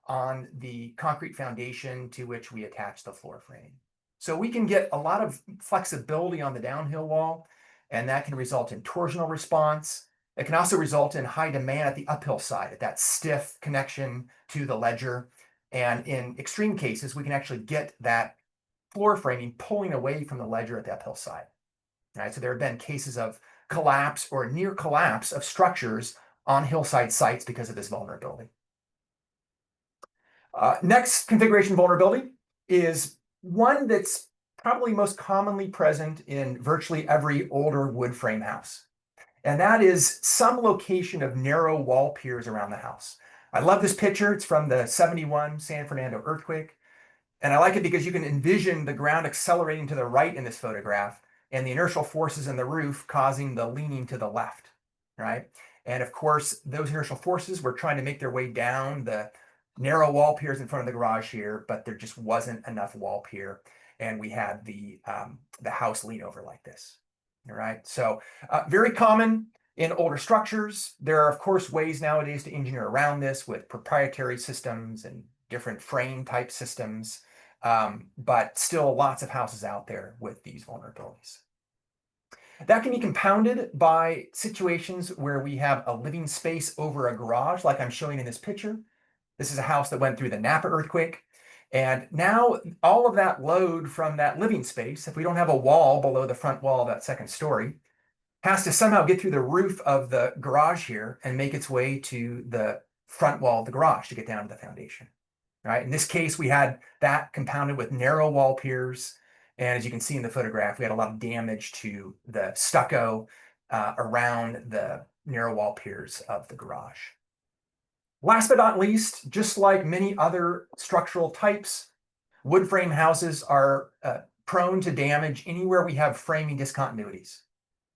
on the concrete foundation to which we attach the floor frame. So we can get a lot of flexibility on the downhill wall, and that can result in torsional response It can also result in high demand at the uphill side, at that stiff connection to the ledger. And in extreme cases, we can actually get that floor framing pulling away from the ledger at the uphill side. Right? So there have been cases of collapse or near collapse of structures on hillside sites because of this vulnerability. Next configuration vulnerability is one that's probably most commonly present in virtually every older wood frame house. And that is some location of narrow wall piers around the house. I love this picture. It's from the 71 San Fernando earthquake. And I like it because you can envision the ground accelerating to the right in this photograph and the inertial forces in the roof causing the leaning to the left, right? And of course, those inertial forces were trying to make their way down the narrow wall piers in front of the garage here, but there just wasn't enough wall pier. And we had the house lean over like this, all right? So very common in older structures. There are, of course, ways nowadays to engineer around this with proprietary systems and different frame type systems. But still lots of houses out there with these vulnerabilities. That can be compounded by situations where we have a living space over a garage, like I'm showing in this picture. This is a house that went through the Napa earthquake. And now all of that load from that living space, if we don't have a wall below the front wall of that second story, has to somehow get through the roof of the garage here and make its way to the front wall of the garage to get down to the foundation. Right? In this case, we had that compounded with narrow wall piers. And as you can see in the photograph, we had a lot of damage to the stucco around the narrow wall piers of the garage. Last but not least, just like many other structural types, wood frame houses are prone to damage anywhere we have framing discontinuities.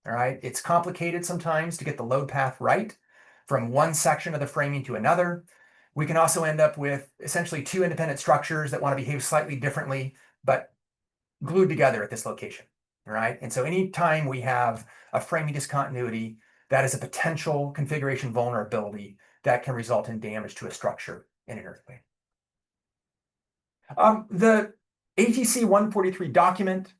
All right, it's complicated sometimes to get the load path right from one section of the framing to another. We can also end up with essentially two independent structures that want to behave slightly differently, but glued together at this location, all right? And so anytime we have a framing discontinuity, that is a potential configuration vulnerability that can result in damage to a structure in an earthquake. The ATC-143 document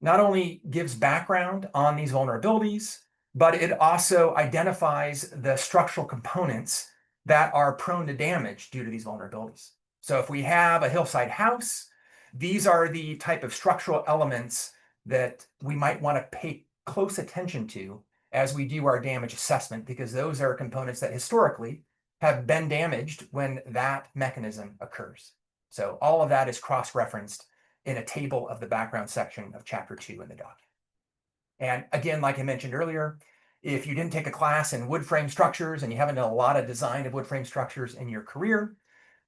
not only gives background on these vulnerabilities, but it also identifies the structural components that are prone to damage due to these vulnerabilities. So if we have a hillside house, these are the type of structural elements that we might want to pay close attention to as we do our damage assessment, because those are components that historically have been damaged when that mechanism occurs. So all of that is cross-referenced in a table of the background section of Chapter 2 in the document. And again, like I mentioned earlier, if you didn't take a class in wood frame structures and you haven't done a lot of design of wood frame structures in your career,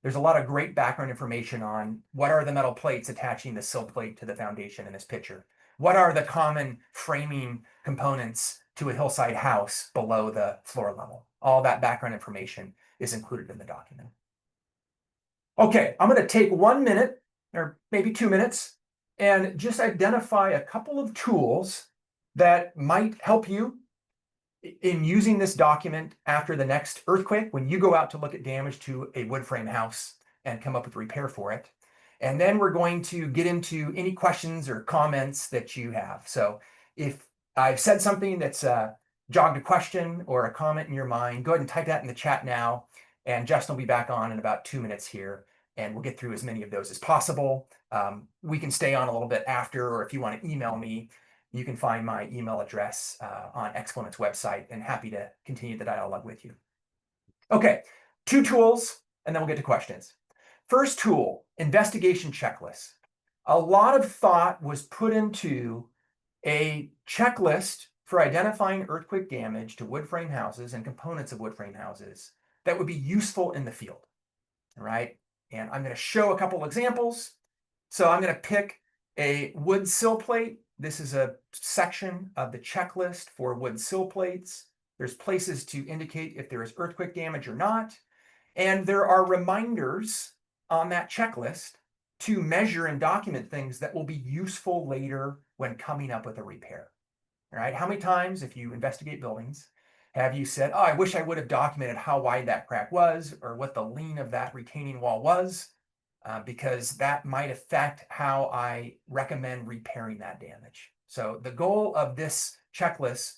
there's a lot of great background information on what are the metal plates attaching the sill plate to the foundation in this picture. What are the common framing components to a hillside house below the floor level? All that background information is included in the document. Okay, I'm going to take 1 minute or maybe 2 minutes and just identify a couple of tools that might help you in using this document after the next earthquake when you go out to look at damage to a wood frame house and come up with a repair for it. And then we're going to get into any questions or comments that you have. So if I've said something that's jogged a question or a comment in your mind, go ahead and type that in the chat now. And Justin will be back on in about 2 minutes here, and we'll get through as many of those as possible. We can stay on a little bit after, or if you want to email me, you can find my email address on Exponent's website, and happy to continue the dialogue with you. Okay, 2 tools, and then we'll get to questions. First tool, investigation checklist. A lot of thought was put into a checklist for identifying earthquake damage to wood frame houses and components of wood frame houses that would be useful in the field, all right? And I'm going to show a couple examples. So I'm going to pick a wood sill plate. This is a section of the checklist for wood sill plates. There's places to indicate if there is earthquake damage or not. And there are reminders on that checklist to measure and document things that will be useful later when coming up with a repair. All right, how many times, if you investigate buildings, have you said, oh, I wish I would have documented how wide that crack was or what the lean of that retaining wall was, because that might affect how I recommend repairing that damage. So the goal of this checklist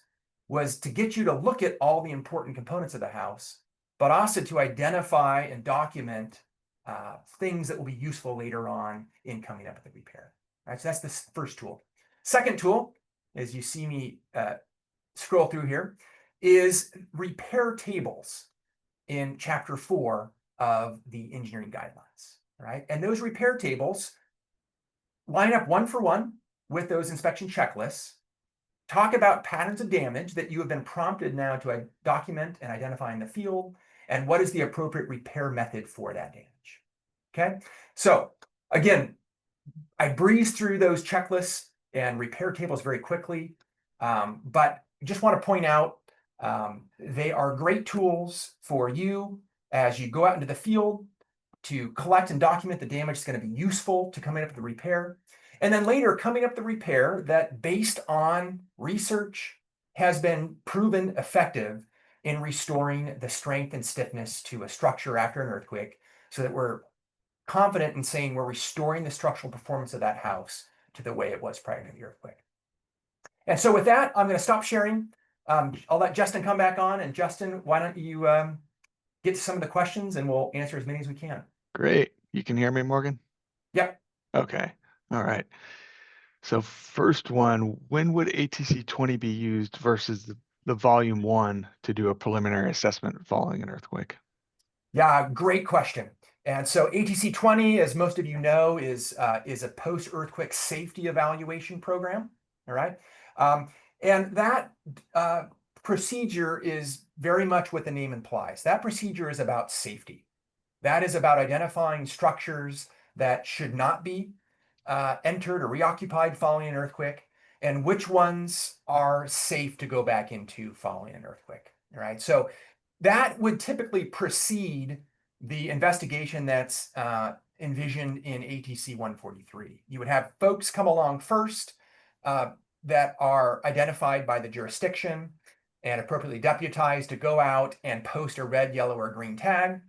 was to get you to look at all the important components of the house, but also to identify and document things that will be useful later on in coming up with the repair. All right, so that's the first tool. Second tool, as you see me scroll through here, is repair tables in Chapter 4 of the engineering guidelines. Right, and those repair tables line up one for one with those inspection checklists, talk about patterns of damage that you have been prompted now to document and identify in the field, and what is the appropriate repair method for that damage. Okay, so again, I breezed through those checklists and repair tables very quickly, but just want to point out they are great tools for you as you go out into the field to collect and document the damage that's going to be useful to coming up with the repair. And then later, coming up the repair that, based on research, has been proven effective in restoring the strength and stiffness to a structure after an earthquake, so that we're confident in saying we're restoring the structural performance of that house to the way it was prior to the earthquake. And so with that, I'm going to stop sharing. I'll let Justin come back on. And Justin, why don't you get to some of the questions, and we'll answer as many as we can. Great. You can hear me, Morgan? Yep. Okay. All right. So first one, when would ATC-20 be used versus the volume 1 to do a preliminary assessment following an earthquake? Yeah, great question. And so ATC-20, as most of you know, is a post-earthquake safety evaluation program. All right. And that procedure is very much what the name implies. That procedure is about safety. That is about identifying structures that should not be entered or reoccupied following an earthquake, and which ones are safe to go back into following an earthquake. All right. So that would typically precede the investigation that's envisioned in ATC-143. You would have folks come along first that are identified by the jurisdiction and appropriately deputized to go out and post a red, yellow, or green tag.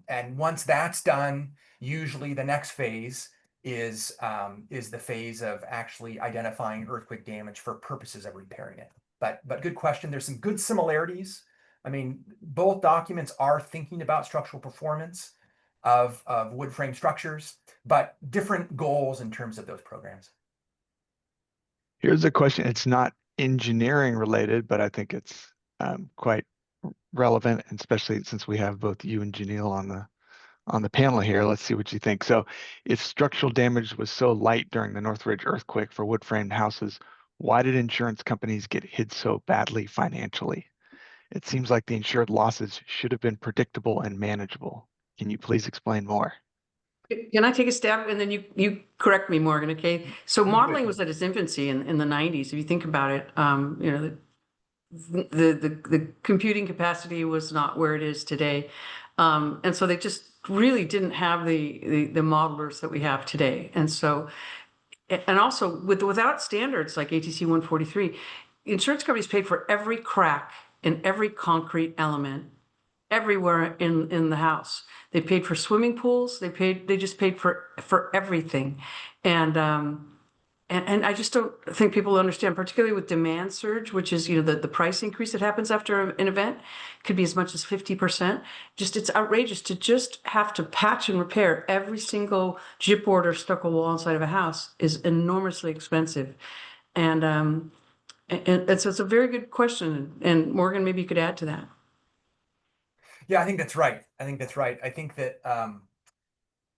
And once that's done, usually the next phase is the phase of actually identifying earthquake damage for purposes of repairing it. But good question. There's some good similarities. I mean, both documents are thinking about structural performance of wood frame structures, but different goals in terms of those programs. Here's a question. It's not engineering related, but I think it's quite relevant, and especially since we have both you and Janiele on the panel here. Let's see what you think. So if structural damage was so light during the Northridge earthquake for wood framed houses, why did insurance companies get hit so badly financially? It seems like the insured losses should have been predictable and manageable. Can you please explain more? Can I take a stab, and then you correct me, Morgan? Okay. So modeling was at its infancy in the 90s. If you think about it, you know, the computing capacity was not where it is today, and so they just really didn't have the modelers that we have today. And so, and also without standards like ATC-143, insurance companies paid for every crack in every concrete element everywhere in the house. They paid for swimming pools. They just paid for everything. And I just don't think people understand, particularly with demand surge, which is, you know, the price increase that happens after an event could be as much as 50%. Just, it's outrageous to just have to patch and repair every single gypboard or stucco wall inside of a house is enormously expensive. And so it's a very good question. And Morgan, maybe you could add to that. Yeah, I think that's right. I think that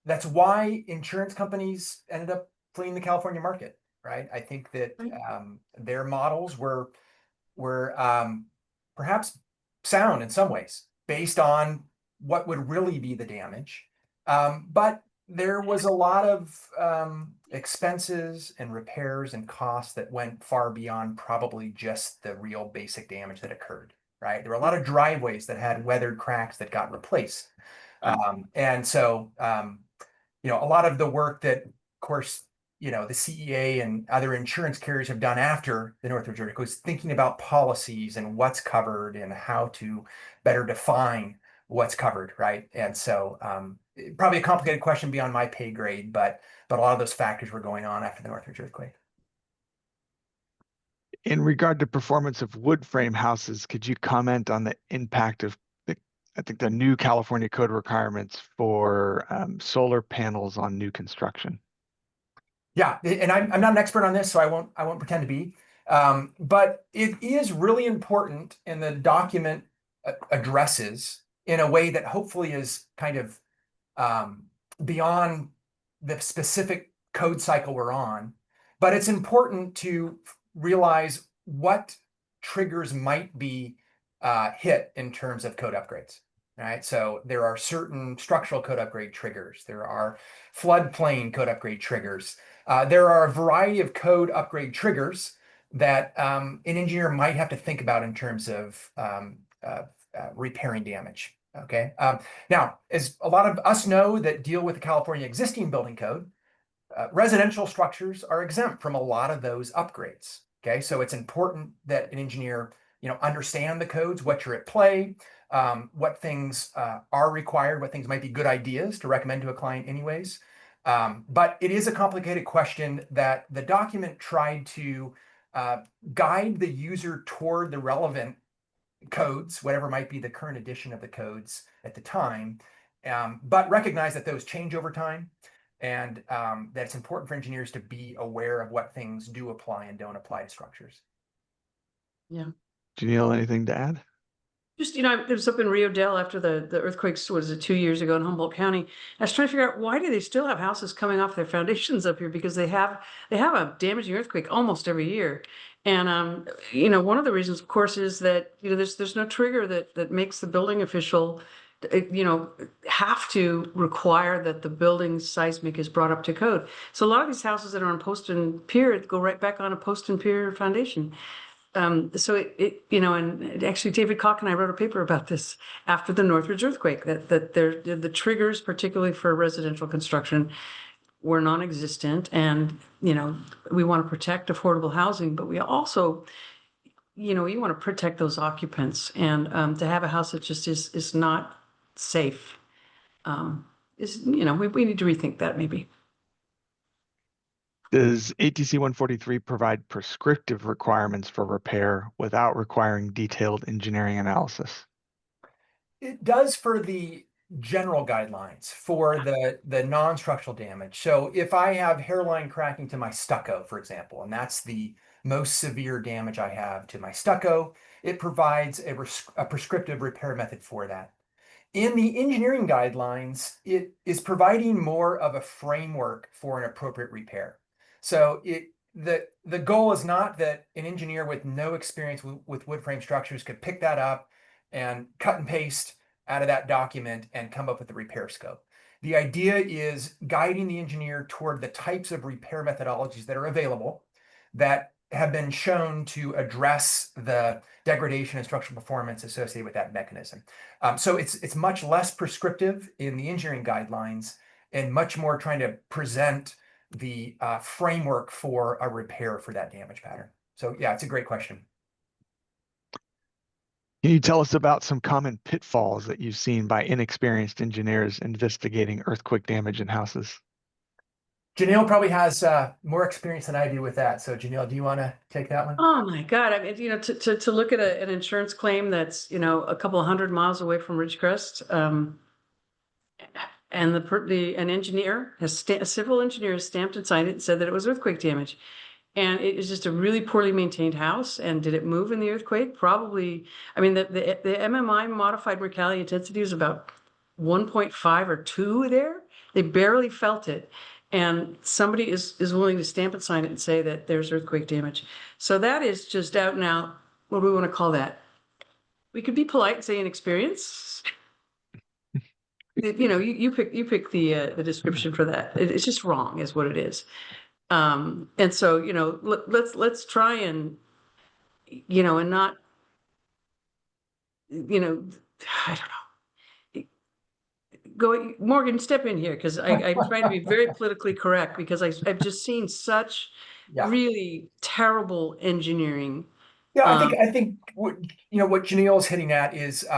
that's why insurance companies ended up fleeing the California market, right? I think that their models were perhaps sound in some ways based on what would really be the damage. But there was a lot of expenses and repairs and costs that went far beyond probably just the real basic damage that occurred, right? There were a lot of driveways that had weathered cracks that got replaced. And so, you know, a lot of the work that, of course, you know, the CEA and other insurance carriers have done after the Northridge earthquake was thinking about policies and what's covered and how to better define what's covered, right? And so probably a complicated question beyond my pay grade, but a lot of those factors were going on after the Northridge earthquake. In regard to performance of wood frame houses, could you comment on the impact of I think the new California code requirements for solar panels on new construction? Yeah, and I'm not an expert on this, so I won't pretend to be. But it is really important, and the document addresses in a way that hopefully is kind of beyond the specific code cycle we're on. But it's important to realize what triggers might be hit in terms of code upgrades. Right, so there are certain structural code upgrade triggers. There are floodplain code upgrade triggers. There are a variety of code upgrade triggers that an engineer might have to think about in terms of repairing damage. Okay. Now, as a lot of us know that deal with the California existing building code, residential structures are exempt from a lot of those upgrades. Okay, so it's important that an engineer, understand the codes, what you're at play, what things are required, what things might be good ideas to recommend to a client anyways. But it is a complicated question that the document tried to guide the user toward the relevant codes, whatever might be the current edition of the codes at the time, but recognize that those change over time, and that it's important for engineers to be aware of what things do apply and don't apply to structures. Yeah. Janiele, anything to add? Just, I was up in Rio Del after the earthquakes, was it 2 years ago in Humboldt County? I was trying to figure out, why do they still have houses coming off their foundations up here? Because they have a damaging earthquake almost every year. And, one of the reasons, of course, is that, there's no trigger that makes the building official, have to require that the building's seismic is brought up to code. So a lot of these houses that are on post and pier go right back on a post and pier foundation. So and actually David Koch and I wrote a paper about this after the Northridge earthquake, that the triggers, particularly for residential construction, were non-existent. And, we want to protect affordable housing, but we also, you want to protect those occupants. And to have a house that just is not safe, we need to rethink that maybe. Does ATC-143 provide prescriptive requirements for repair without requiring detailed engineering analysis? It does for the general guidelines for the non-structural damage. So if I have hairline cracking to my stucco, for example, and that's the most severe damage I have to my stucco, it provides a prescriptive repair method for that. In the engineering guidelines, it is providing more of a framework for an appropriate repair. So the goal is not that an engineer with no experience with wood frame structures could pick that up and cut and paste out of that document and come up with the repair scope. The idea is guiding the engineer toward the types of repair methodologies that are available that have been shown to address the degradation and structural performance associated with that mechanism. So it's much less prescriptive in the engineering guidelines and much more trying to present the framework for a repair for that damage pattern. So yeah, it's a great question. Can you tell us about some common pitfalls that you've seen by inexperienced engineers investigating earthquake damage in houses? Janiele probably has more experience than I do with that. So Janiele, do you want to take that one? Oh my God. I mean, to look at an insurance claim that's, a couple of 100 miles away from Ridgecrest, and an engineer a civil engineer has stamped and signed it and said that it was earthquake damage. And it is just a really poorly maintained house. And did it move in the earthquake? Probably. I mean, the MMI modified Mercalli intensity is about 1.5 or 2 there. They barely felt it. And somebody is willing to stamp and sign it and say that there's earthquake damage. So that is just out and out. What do we want to call that? We could be polite and say inexperience. You pick the description for that. It's just wrong, is what it is. And so, let's try and, and not, I don't know. Go, Morgan, step in here, because I'm trying to be very politically correct, because I've just seen such really terrible engineering. Yeah, I think what Janiele is hitting at is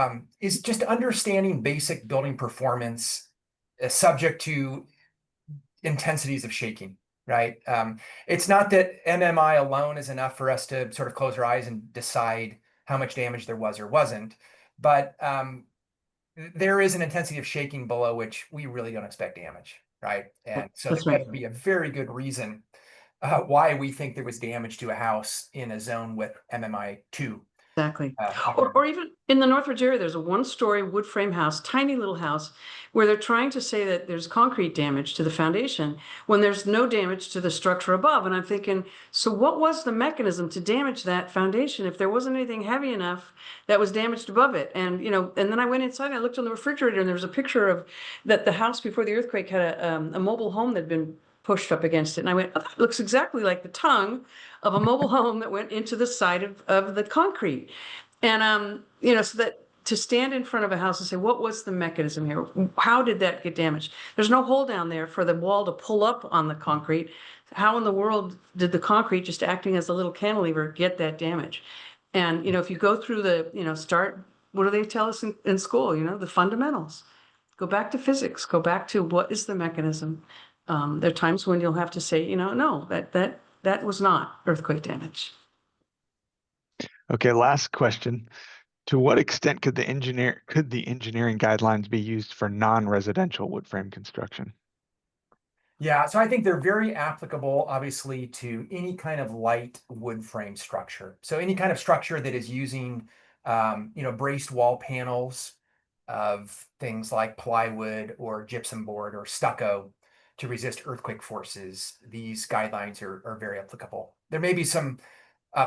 just understanding basic building performance subject to intensities of shaking. right? It's not that MMI alone is enough for us to sort of close our eyes and decide how much damage there was or wasn't, but there is an intensity of shaking below which we really don't expect damage, right? And so That's that right. would be a very good reason why we think there was damage to a house in a zone with MMI 2. Exactly. Occurring. Or even in the Northridge area, there's a one-story wood frame house, tiny little house, where they're trying to say that there's concrete damage to the foundation when there's no damage to the structure above. And I'm thinking, so what was the mechanism to damage that foundation if there wasn't anything heavy enough that was damaged above it? And, you know, and then I went inside and I looked on the refrigerator and there was a picture of that the house before the earthquake had a mobile home that had been pushed up against it. And I went, oh, that looks exactly like the tongue of a mobile home that went into the side of the concrete. And, you know, so that to stand in front of a house and say, what was the mechanism here? How did that get damaged? There's no hole down there for the wall to pull up on the concrete. How in the world did the concrete, just acting as a little cantilever, get that damage? And, you know, if you go through the, you know, what do they tell us in school? You know, the fundamentals. Go back to physics, go back to what is the mechanism. There are times when you'll have to say, you know, no, that was not earthquake damage. Okay, last question. To what extent could the engineering guidelines be used for non-residential wood frame construction? Yeah, so I think they're very applicable, obviously, to any kind of light wood frame structure. So any kind of structure that is using, you know, braced wall panels of things like plywood or gypsum board or stucco to resist earthquake forces. These guidelines are very applicable. There may be some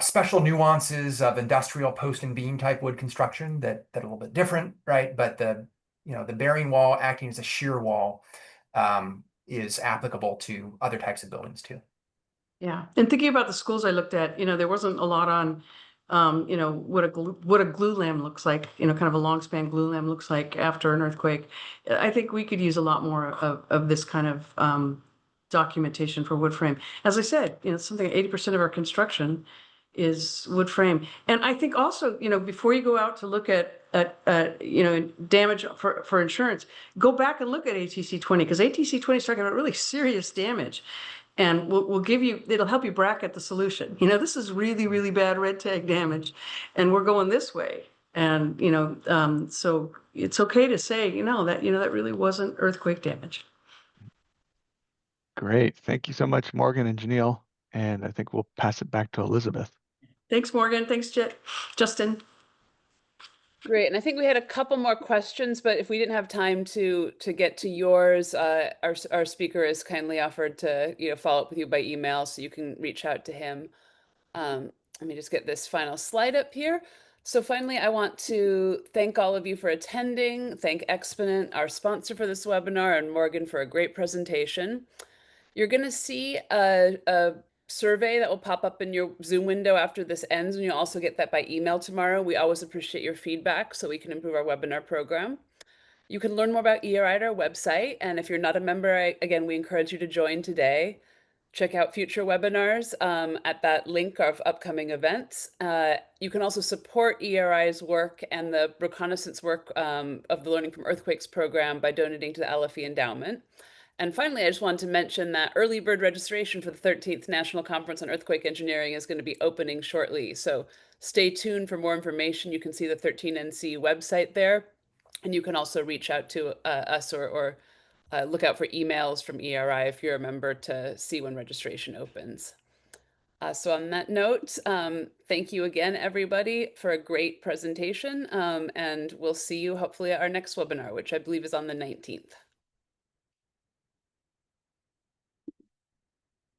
special nuances of industrial post and beam type wood construction that are a little bit different, right? But the, you know, the bearing wall acting as a shear wall is applicable to other types of buildings too. Yeah, and thinking about the schools I looked at, you know, there wasn't a lot on, you know, what a glue lamb looks like, you know, kind of a long span glue lamb looks like after an earthquake. I think we could use a lot more of this kind of documentation for wood frame. As I said, you know, something 80% of our construction is wood frame. And I think also, you know, before you go out to look at you know, damage for insurance, go back and look at ATC 20, because ATC 20 is talking about really serious damage. And we'll give you, it'll help you bracket the solution. You know, this is really, really bad red tag damage, and we're going this way. And, you know, so it's okay to say, you know, that really wasn't earthquake damage. Great. Thank you so much, Morgan and Janiele. And I think we'll pass it back to Elizabeth. Thanks, Morgan. Thanks, Justin. Great, and I think we had a couple more questions, but if we didn't have time to get to yours, our speaker has kindly offered to follow up with you by email, so you can reach out to him. Let me just get this final slide up here. So finally, I want to thank all of you for attending. Thank Exponent, our sponsor for this webinar, and Morgan for a great presentation. You're going to see a survey that will pop up in your Zoom window after this ends, and you'll also get that by email tomorrow. We always appreciate your feedback so we can improve our webinar program. You can learn more about EERI at our website, and if you're not a member, again, we encourage you to join today. Check out future webinars at that link of upcoming events. You can also support EERI's work and the reconnaissance work of the Learning from Earthquakes program by donating to the LFE Endowment. And finally, I just wanted to mention that early bird registration for the 13th National Conference on Earthquake Engineering is going to be opening shortly. So stay tuned for more information. You can see the 13NC website there. And you can also reach out to us or look out for emails from EERI if you're a member to see when registration opens. So on that note, thank you again, everybody, for a great presentation. And we'll see you hopefully at our next webinar, which I believe is on the 19th.